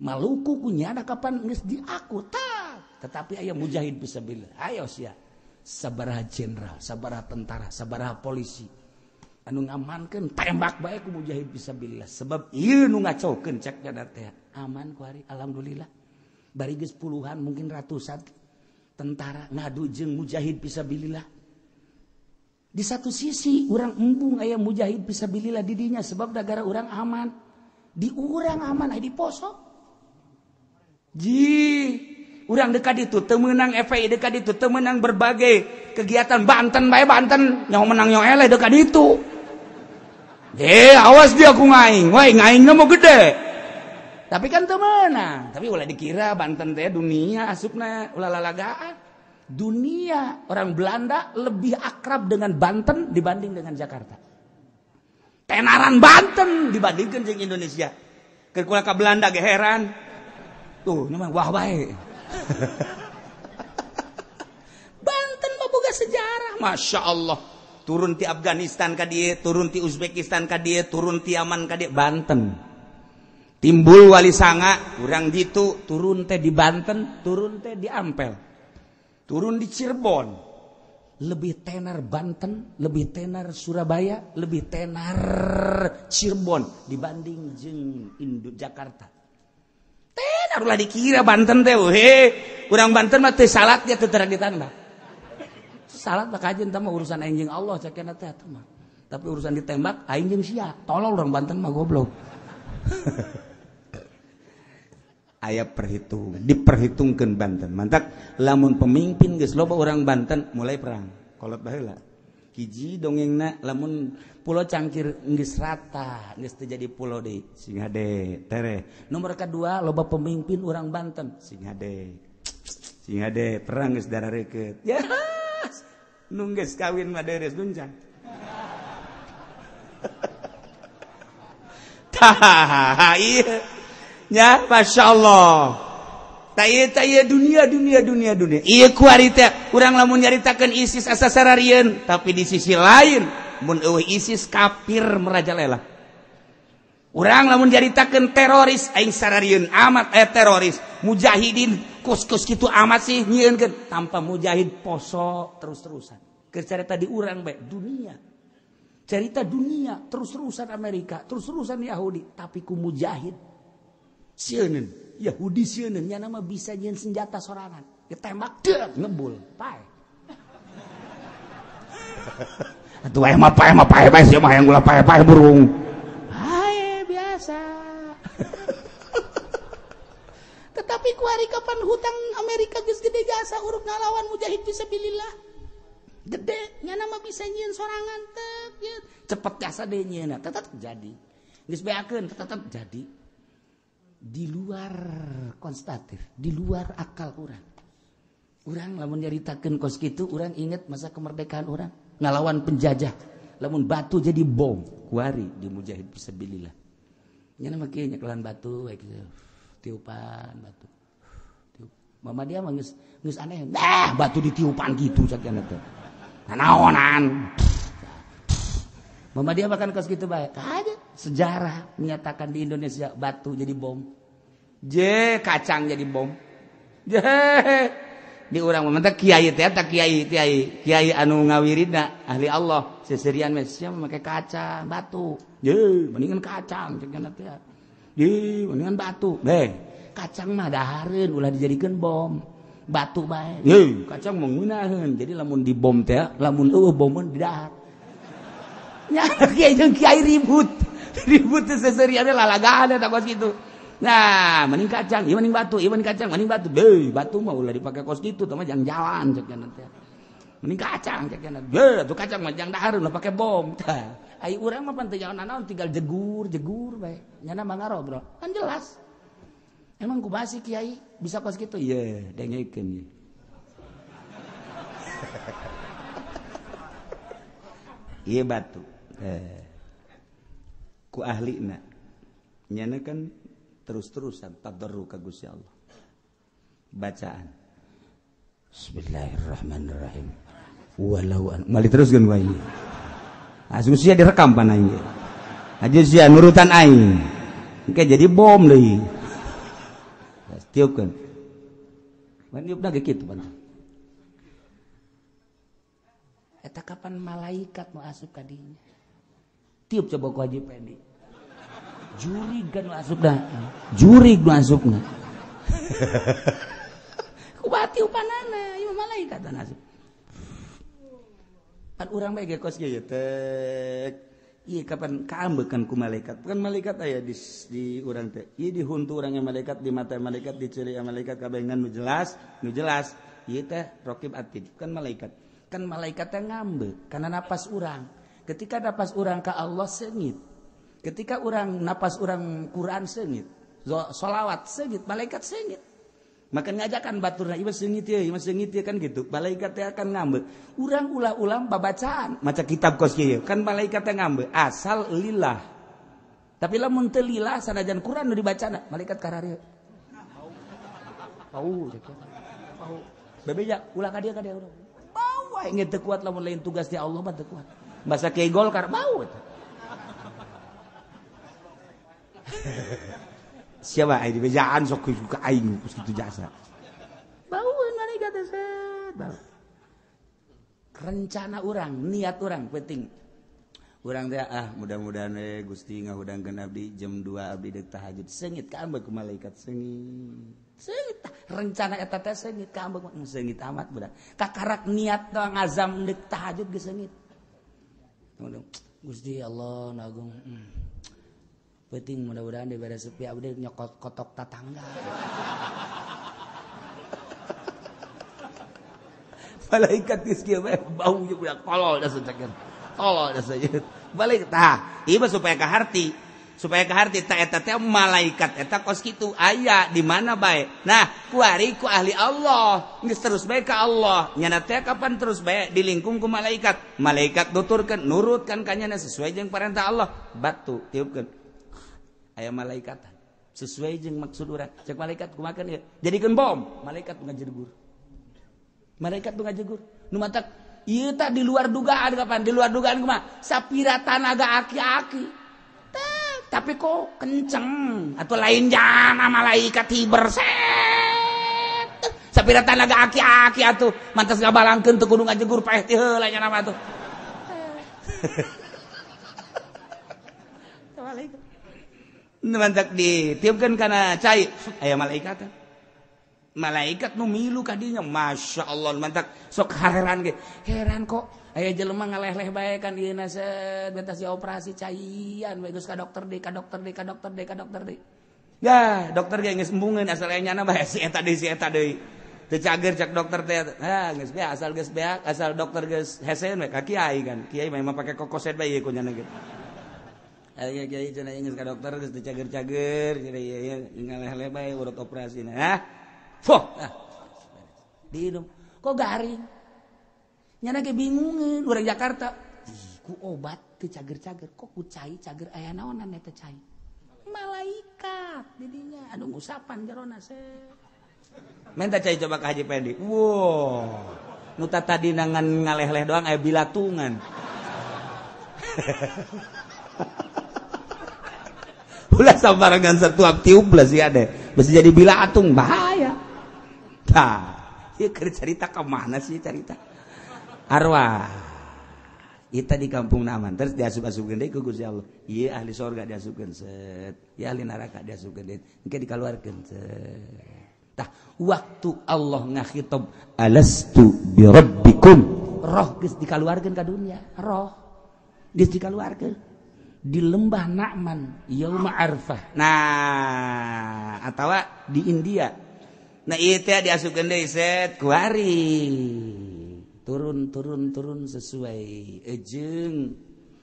Speaker 1: Maluku kunyana kapan geus diaku tetapi aya mujahid fisabilillah ayo sia sabaraha jenderal sabaraha tentara sabaraha polisi anu ngamankeun tembak bae ku mujahid fisabilillah sebab ieu nu ngacokeun cek jana teh aman ku hari alhamdulillah bari geus puluhan mungkin ratusan tentara ngadu jeung mujahid fisabilillah di satu sisi urang embung aya mujahid fisabilillah di dinya sebab negara urang aman di urang aman aya di poso urang dekat itu temenang FPI dekat itu temenang berbagai kegiatan Banten bae Banten nyaho menang nyaho eleh dekat itu awas dia ku ngaing ngaingna mau gede tapi kan temenang tapi ulah dikira Banten teh dunia asupna ulah lalagaan dunia orang Belanda lebih akrab dengan Banten dibanding dengan Jakarta tenaran Banten dibandingkan jeung Indonesia. Keur kula ka Belanda ge heran. Tuh, ini mah wah bae. Banten mah boga sejarah, Masya Allah. Turun ti Afghanistan ka dieu, turun ti Uzbekistan ka dieu, turun ti Yaman ka dieu, Banten. Timbul Wali Sanga, urang ditu, turun teh di Banten, turun teh di Ampel. Turun di Cirebon. Lebih tenar Banten, lebih tenar Surabaya, lebih tenar Cirebon dibanding jeung Jakarta. Tenar ulah dikira Banten teh urang Banten mah teu salat dia teu teragitan mah. Salat mah kajen teh mah urusan aing jeung Allah cakena teh mah. Tapi urusan ditembak aing jeung sia. Tolol urang Banten mah goblok. Aya perhitungan, diperhitungkeun Banten. Mantap lamun pemimpin geus loba urang Banten mulai perang. Kolot baheula. Hiji dongengna lamun pulau Cangkir geus rata, geus teu jadi pulau deui. Sing hade tere. Nomor kedua loba pemimpin urang Banten, sing hade. Sing hade perang geus darareukeut. Ya. Nu geus kawin mah deres duncang. Tah, iya. Ya, Masya Allah. Taya dunia. Iya kuari teh, urang lamun nyaritakeun ISIS asa sararieun, tapi di sisi lain mun eueuh ISIS kafir merajalela. Urang lamun nyaritakeun teroris aing sararieun amat teroris, mujahidin kos-kos kitu amat sih nyieunkeun tanpa mujahid poso terus-terusan. Keur carita di urang bae dunia. Cerita dunia terus-terusan Amerika, terus-terusan Yahudi, tapi ku mujahid sieun Yahudi sieun nya nama bisa nyeun senjata sorangan ditembak deuk ngebul pae atuh aya mah pae sia mah hayang ulah pae burung hae biasa tetapi ku hari kapan hutang Amerika geus gede jasa urang ngalawan mujahid fisabilillah gede nya nama bisa nyeun sorangan teh cepet jasa deui nyeuna tetep jadi geus beakeun tetep jadi di luar konstatif, di luar akal orang. Orang lamun nyaritakeun kos kitu, orang inget masa kemerdekaan orang ngalawan penjajah. Lamun batu jadi bom, kuari di mujahid fisabilillah. Nya nama kieu nya kelan batu we kitu. Tiupan batu. Tiup. Mama dia mah geus aneh. Nah, batu ditiupan gitu sakjana teh. Naonan. Mama dia makan kos kitu bae. Kaje sejarah menyatakan di Indonesia batu jadi bom. Kacang jadi bom. Di urang mah teh kiai teh eta kiai anu ngawiridna ahli Allah seserian mah sia make kacang batu. Mendingan kacang cenah teh. Mendingan batu. Kacang mah dahareun ulah dijadikeun bom. Batu bae. Kacang mah ngeunaheun. Jadi lamun di bom teh lamun eueuh bomeun di dahar. Nya kiai jeung kiai ribut teh seserian lalagaan eta kos kitu. Nah, mending kacang, ieu mending batu, ieu mending kacang, mending batu. Batu mah ulah dipake kos kitu tah mah jang jalan cek cenah teh. Mending kacang cek cenah. Atuh kacang mah jang dahar ulah pake bom tah. Ai urang mah pan teu jangan naon tinggal jegur bae. Nyana mah ngarobrol. Kan jelas. Emang kumaha sih kiai bisa kos kitu? Ieu, dengekeun ieu. Ieu batu. Ku ahlina. Nyana kan terus-terusan tadarruk ka Gusti Allah. Bacaan. Bismillahirrahmanirrahim. Walau mali teruskeun wae. Asuh sia direkam pan aing. Aja sia nurutan aing. Engke jadi bom deui. Tiupkeun. Mun tiupna ge kitu pan. Eta kapan malaikat mau asup ka dinya. Tiup coba ku Haji Pendi. Jurig kan asupna. Jurig nu asupna. Kumaha tiupanana, ieu malaikat anu asup. Pan urang bae ge kos kieu teh. Ieu kapan kaambeukeun ku malaikat. Bukan malaikat aya di urang teh. Ieu di huntu urang malaikat, di mata malaikat, di ciri malaikat kabengan nu jelas. Ieu teh Raqib Atid, bukan malaikat. Kan malaikat teh ngambeuk kana napas urang. Ketika napas urang ka Allah seungit. Ketika urang napas urang Quran seungit. Sholawat seungit, malaikat seungit. makan ngajakan baturna ieu seungit ieu kan gitu. Malaikat teh akan ngambe. Urang ulah-ulah babacaan maca kitab kos kieu kan malaikat teh ngambe asal lillah. Tapi lamun teu lillah sanajan Quran nu dibacana malaikat kararieu. Pau. Bebeja ulah ka dieu urang. Bau wae nge teu kuat lamun lain tugas ti Allah mah teu kuat. Bahasa Kiai Golkar bau. Siapa ai dibejaan sok ka aing geus kitu jasa. Baueun malaikat teh bau. Rencana urang, niat urang penting. Urang teh mudah-mudahan Gusti ngahudangkeun abdi jam 2 abdi deuk tahajud. Seungit ka ambek ku malaikat seungit. Seungit rencana eta teh seungit ka ambek seungit amat budak. Kakarak niat doang azam deuk tahajud geus seungit. Gusti Allah nagung. Penting mudah-mudahan dibere sepi abdi nyokot kotok tatangga. Malaikat geus kieu bae bau jeung budak tolol da saceun. Tolol da saceun. Balik tah, ieu supaya ka harti. Supaya ka harti tah eta teh malaikat eta kos kitu aya di mana bae. Nah, kuari ku ahli Allah, geus terus bae ka Allah. Nyana teh kapan terus bae dilingkung ku malaikat. Malaikat nuturkeun nurutkan ka nyana sesuai jeung perintah Allah. Batu tiupkeun. Aya malaikat sesuai jeung maksud urang cek malaikat kumakan ya jadikeun bom malaikat ngajegur nu matak ieu tah di luar dugaan kapan di luar dugaan kumaha sapira tanaga aki-aki tapi kok kenceng atau lain jana malaikat hiber set sapira tanaga aki-aki atuh mantas ngabalangkeun teu kudu ngajegur paeh ti heula nya nama atuh malaikat mantak ditiupkeun kana cai aya malaikat nu milu ka dinya masyaallah mantak sok heran ge heran kok aya jelema ngaleh-leh bae kan ieu na set beta si operasi caian we geus ka dokter deui ya dokter ge geus embungeun asal aya nyana bae si eta deui teu cager cak dokter teh geus beak asal dokter geus hesen we ka kiai kan kiai mah make kokoset bae ieu ku nyana ge aya kiai cenah geus ka dokter geus dicager-cager cenah ieu ngaleh-leh bae urut operasina dihidup kok garing nyana ge bingungeun urang Jakarta ku obat teu cager-cager kok ku cai cager aya naonan eta cai malaikat di dinya anu ngusapan jerona minta cai coba ka Haji Pendi nu tadi nangan ngaleh-leh doang aya bilatungan ulah sabarangan satuap tiup lah sih ada bisa jadi bilatung bahaya tah ieu keur carita ka mana sih carita arwah kita di kampung aman terus diasup-asupkeun deui ku Gusti Allah ieu ahli surga diasupkeun set ieu ahli neraka diasupkeun deui engke dikaluarkeun set tah waktu Allah ngakhitab alastu bi rabbikum roh geus dikaluarkeun ka dunya roh geus dikaluarkeun di lembah Na'man yauma Arfah nah atawa di India nah ieu teh diasupkeun deui set kuari turun sesuai jeung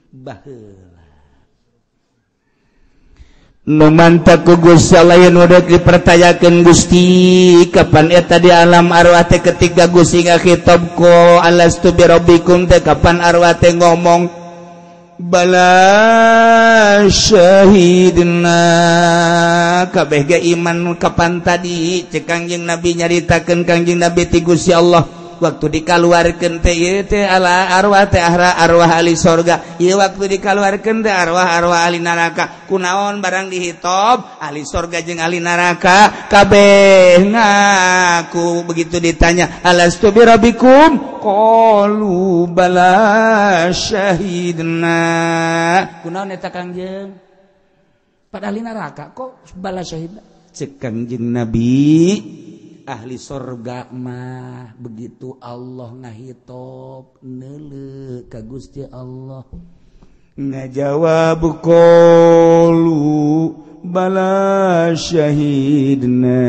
Speaker 1: baheula nu mantap ku Gusti Allah yen udah dipertayakeun Gusti kapan eta di alam arwah teh ketika Gusti ngakitab ku alastu bi rabbikum teh kapan arwah teh ngomong bala syahidna kabeh ge iman kapan tadi cek Kangjeng Nabi nyaritakeun Kangjeng Nabi ti Gusti Allah waktu dikaluarkeun teh ieu teh ala arwah teh arwah ahli surga ieu waktu dikaluarkeun teh arwah ahli neraka kunaon barang dihitab ahli surga jeung ahli neraka kabeh ngaku begitu ditanya alastu bi rabbikum qalu bala syahidna kunaon eta Kangjeng pada ahli neraka kok bala syahidna cek Kangjeng Nabi ahli surga mah begitu Allah ngahitob neuleuh ka Gusti Allah ngajawab qalu bala syahidna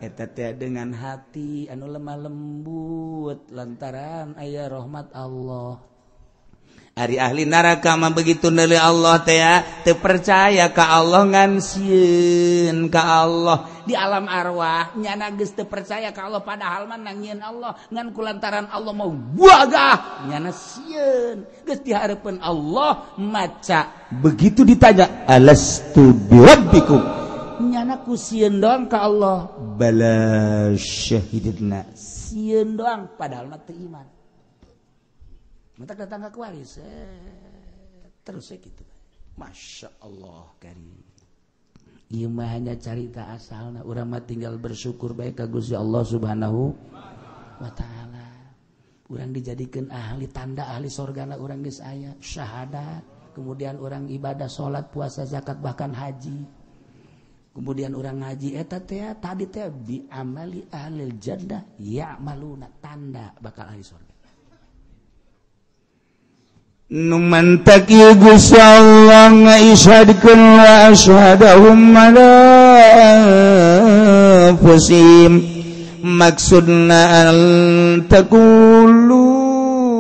Speaker 1: eta teh dengan hati anu lemah lembut lantaran aya rahmat Allah Ari ahli neraka mah begitu neuli Allah teh teu percaya ka Allah ngan sieun ka Allah di alam arwah nyana geus teu percaya ka Allah padahal mah nangieun Allah ngan kulantaran Allah mau wagah nyana sieun geus dihareupeun Allah maca begitu ditanya alastu birabbikum nyana ku sieun doang ka Allah bala syahidna sieun doang padahal mah teu iman. Mentak datang ke kuaris, terus gitu. Masya Allah karim. Ieu mah hanya carita asalna, urang mah tinggal bersyukur bae ka Gusti Allah Subhanahu wa taala. Urang dijadikeun ahli tanda ahli sorgana urang geus aya syahadat, kemudian urang ibadah salat, puasa, zakat bahkan haji. Kemudian urang ngaji eta teh tadi teh bi amali ahlil jannah ya'maluna tanda bakal ahli sorga. Numantaki Gusti Allah ngaisyadkeun wa asyhadahum ala anfusihim maksudna an taqulu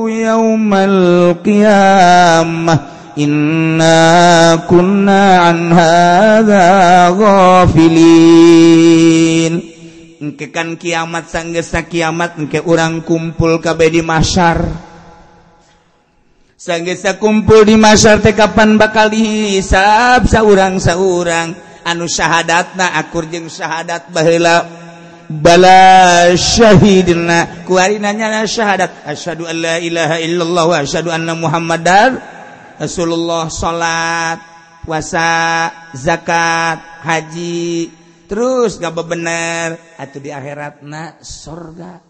Speaker 1: yaumal qiyamah inna kunna an hadza ghafilin engke kan kiamat sanggeusna kiamat engke urang kumpul kabeh di mahsyar. Sanggeusna kumpul di mahsyar teh kapan bakal dihisab saurang-saurang anu syahadatna akur jeung syahadat baheula bala syahidna ku ari nanya syahadat asyhadu an la ilaha illallah wa asyhadu anna muhammadar rasulullah salat puasa zakat haji terus ngabebener atuh di akhiratna surga.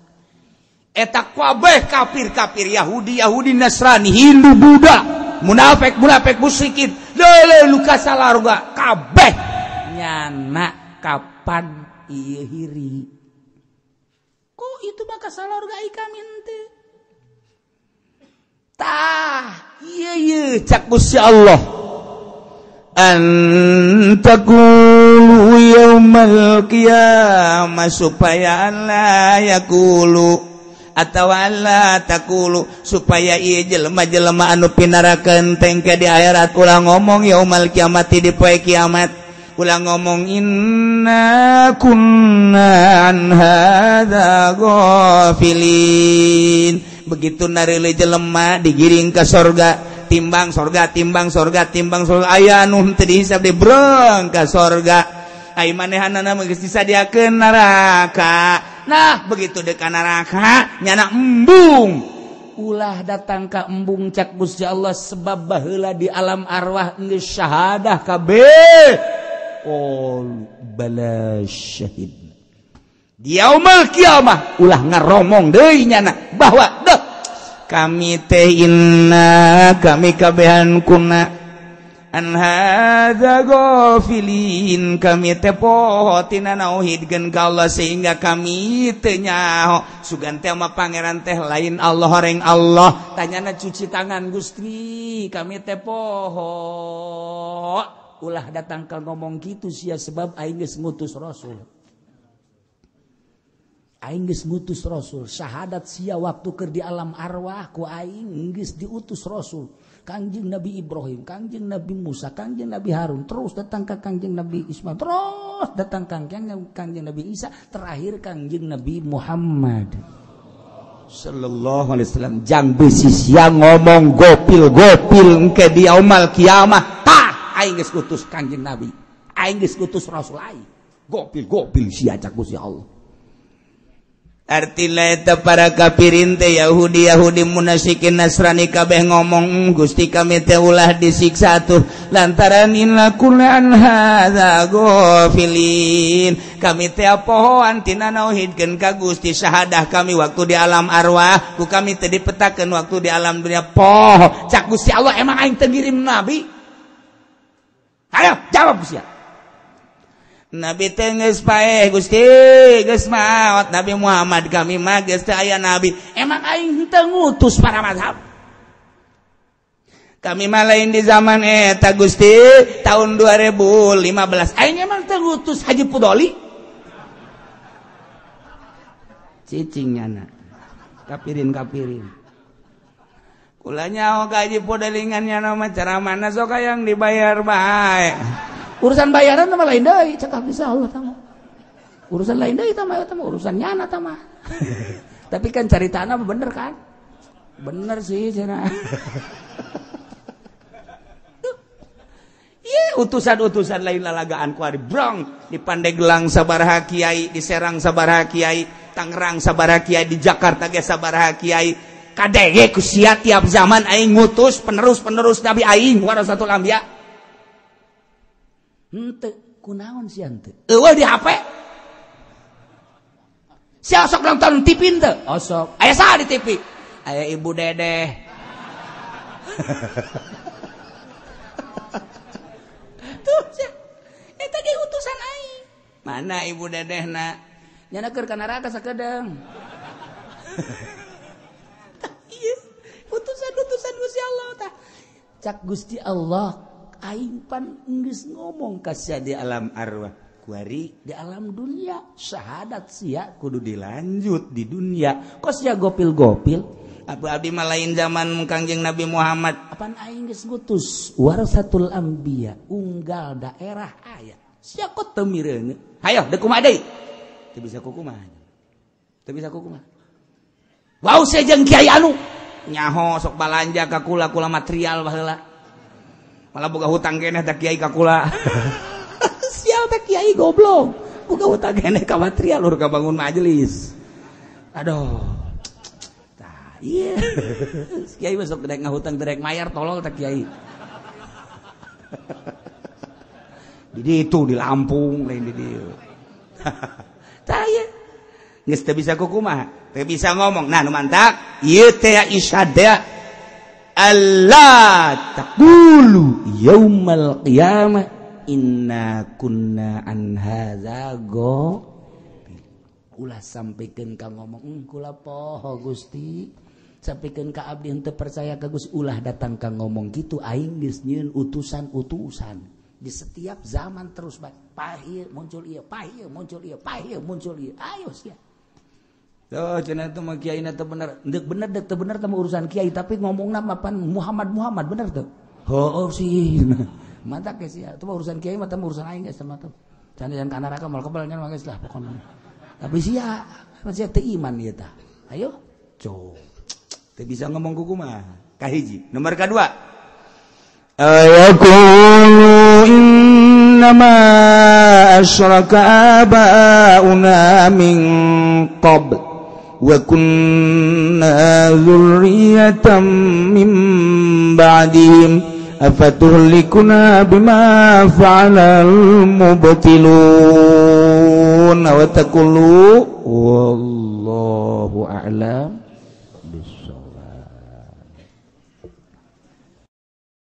Speaker 1: Eta kabeh kafir-kafir Yahudi Nasrani Hindu Buddha munafik musyrikin leuleul nu kasalarga kabeh nyana kapan ieu hiri kok itu mah kasalarga ai kami teh tah ieu cak Gusti Allah antakulu yaumal qiyamah supaya la yaqulu atawa Allah takulu supaya ieu jelema-jelema anu pinarakeun tengke di akhirat ulah ngomong yaumal kiamati di poe kiamat ulah ngomong inna kunna an hadza ghafilin begitu nareuleuh jelema digiring ka sorga timbang sorga aya anu teu dihisab dibreng ka sorga ai manehanana geus disadiakeun neraka. Nah begitu dek neraka nyana embung ulah datang ka embung cak Gusti Allah sebab baheula di alam arwah geus syahadah kabeh qul bala syahid di yaumul kiamah ulah ngaromong deui nyana bahwa deh kami teh inna kami kabehan kunna an hadza ghafilin kami teh poho tina nauhidkeun ka Allah sehingga kami teu nyaho sugan teh mah pangeran teh lain Allah horeng Allah tanyana cuci tangan Gusti kami teh poho ulah datang ka ngomong kitu sia sebab aing geus ngutus rasul aing geus ngutus rasul syahadat sia waktu keur di alam arwah ku aing geus diutus rasul Kangjeng Nabi Ibrahim, Kangjeng Nabi Musa, Kangjeng Nabi Harun, terus datang ke Kangjeng Nabi Ismail, terus datang Kangjeng Nabi Isa, terakhir Kangjeng Nabi Muhammad sallallahu alaihi wasallam. Jang besi siang ngomong gopil engke di yaumul kiamah tah aing geus utus Kangjeng Nabi, aing geus utus rasul aing. Gopil sia cak Gusti Allah. Artina eta para kafirin teh Yahudi munafikin Nasrani kabeh ngomong Gusti kami teh ulah disiksa tuh lantaran inna kullan hadza ghafilin kami teh pohoan tina nauhidkeun ka Gusti syahadah kami waktu di alam arwah ku kami teh dipetakeun waktu di alam dunia poho cak Gusti Allah emang aing teu ngirim nabi ayo jawab Gusti Nabi teh geus paeh Gusti geus maot Nabi Muhammad kami mah geus teu aya nabi emang aing teu ngutus para mazhab kami mah lain di zaman eta Gusti tahun 2015 aing emang teu ngutus Haji Pudoli cicing nyana kapirin ulanya gaji podalingannya nama cara mana sok yang dibayar baik. Urusan bayaran mah lain deui, cekap insyaallah tama. Urusan lain deui tama urusan nyana tama. Tapi kan caritana bener kan? Bener sih cenah. Iya, utusan-utusan lain lalagaan ku ari brong di Pandeglang sabaraha kiai, di Serang sabaraha kiai, Tangerang sabaraha kiai, di Jakarta ge sabaraha kiai. Kadege ku sia tiap zaman aing ngutus penerus Nabi aing warasatul anbiya. Henteu kunaon sia henteu? Eueuh di HP. Sia sok nonton TV teu? Osok. Aya saha di TV? Aya Ibu Dedeh. Tuh sia. Eta ge utusan aing. Mana Ibu Dedehna? Nyana keur ka neraka sakedeung. Ieu utusan-utusan Gusti Allah tah. Cak Gusti Allah aing pan geus ngomong ka sia di alam arwah, kuari di alam dunia syahadat sia kudu dilanjut di dunia. Kos sia gopil-gopil abdi mah lain zaman Kangjeng Nabi Muhammad. Apaan aing geus ngutus warasatul anbiya unggal daerah aya. Sia kok teu mireun. Hayo deuk kumaha deui? Teu bisa kukumaha. Teu bisa kukumaha. Wau sia jeung kiai anu nyaho sok balanja ka kula material baheula. Malah boga hutang keneh da kiai ka kula. Sial teh kiai goblok. Boga hutang keneh ka material urang ka bangun majelis. Aduh. Tah, ieu. Kiai besok derek ngahutang derek mayar tolol teh kiai. Di ditu di Lampung lain di dieu. Tah ieu. Geus teu bisa kukumaha, teu bisa ngomong. Nah, nu mantap, ieu teh isyada Allah taqulu yaumal qiyamah inna kunna an hadza ulah sampikeun ka ngomong kula poho Gusti sampikeun ka abdi henteu percaya ka Gusti ulah datang ka ngomong kitu aing geus nyieun utusan-utusan di setiap zaman terus pahir muncul ieu pahir muncul ieu pahir muncul ieu ayo sia. Tuh cenah teh mah kiaina teh bener. Deuk bener deuk teu bener teh urusan kiai tapi ngomongna mah pan Muhammad bener teu? Heueuh sih. Mantap ge sia. Teu urusan kiai mah teh urusan aing geus mah teh. Can jan ka neraka moal kebal nya mah geus lah pokona. Tapi sia masih teu iman ieu tah. Ayo. Cok. Teu bisa ngomong kumaha. Kahiji. Nomor kadua. Ayaqulu innama asyraka abauna min qabl wa kunna dzurriyyatan min ba'dihim afatuhlikuna bima fa'alal mubtilun wa taqulu wallahu a'lam.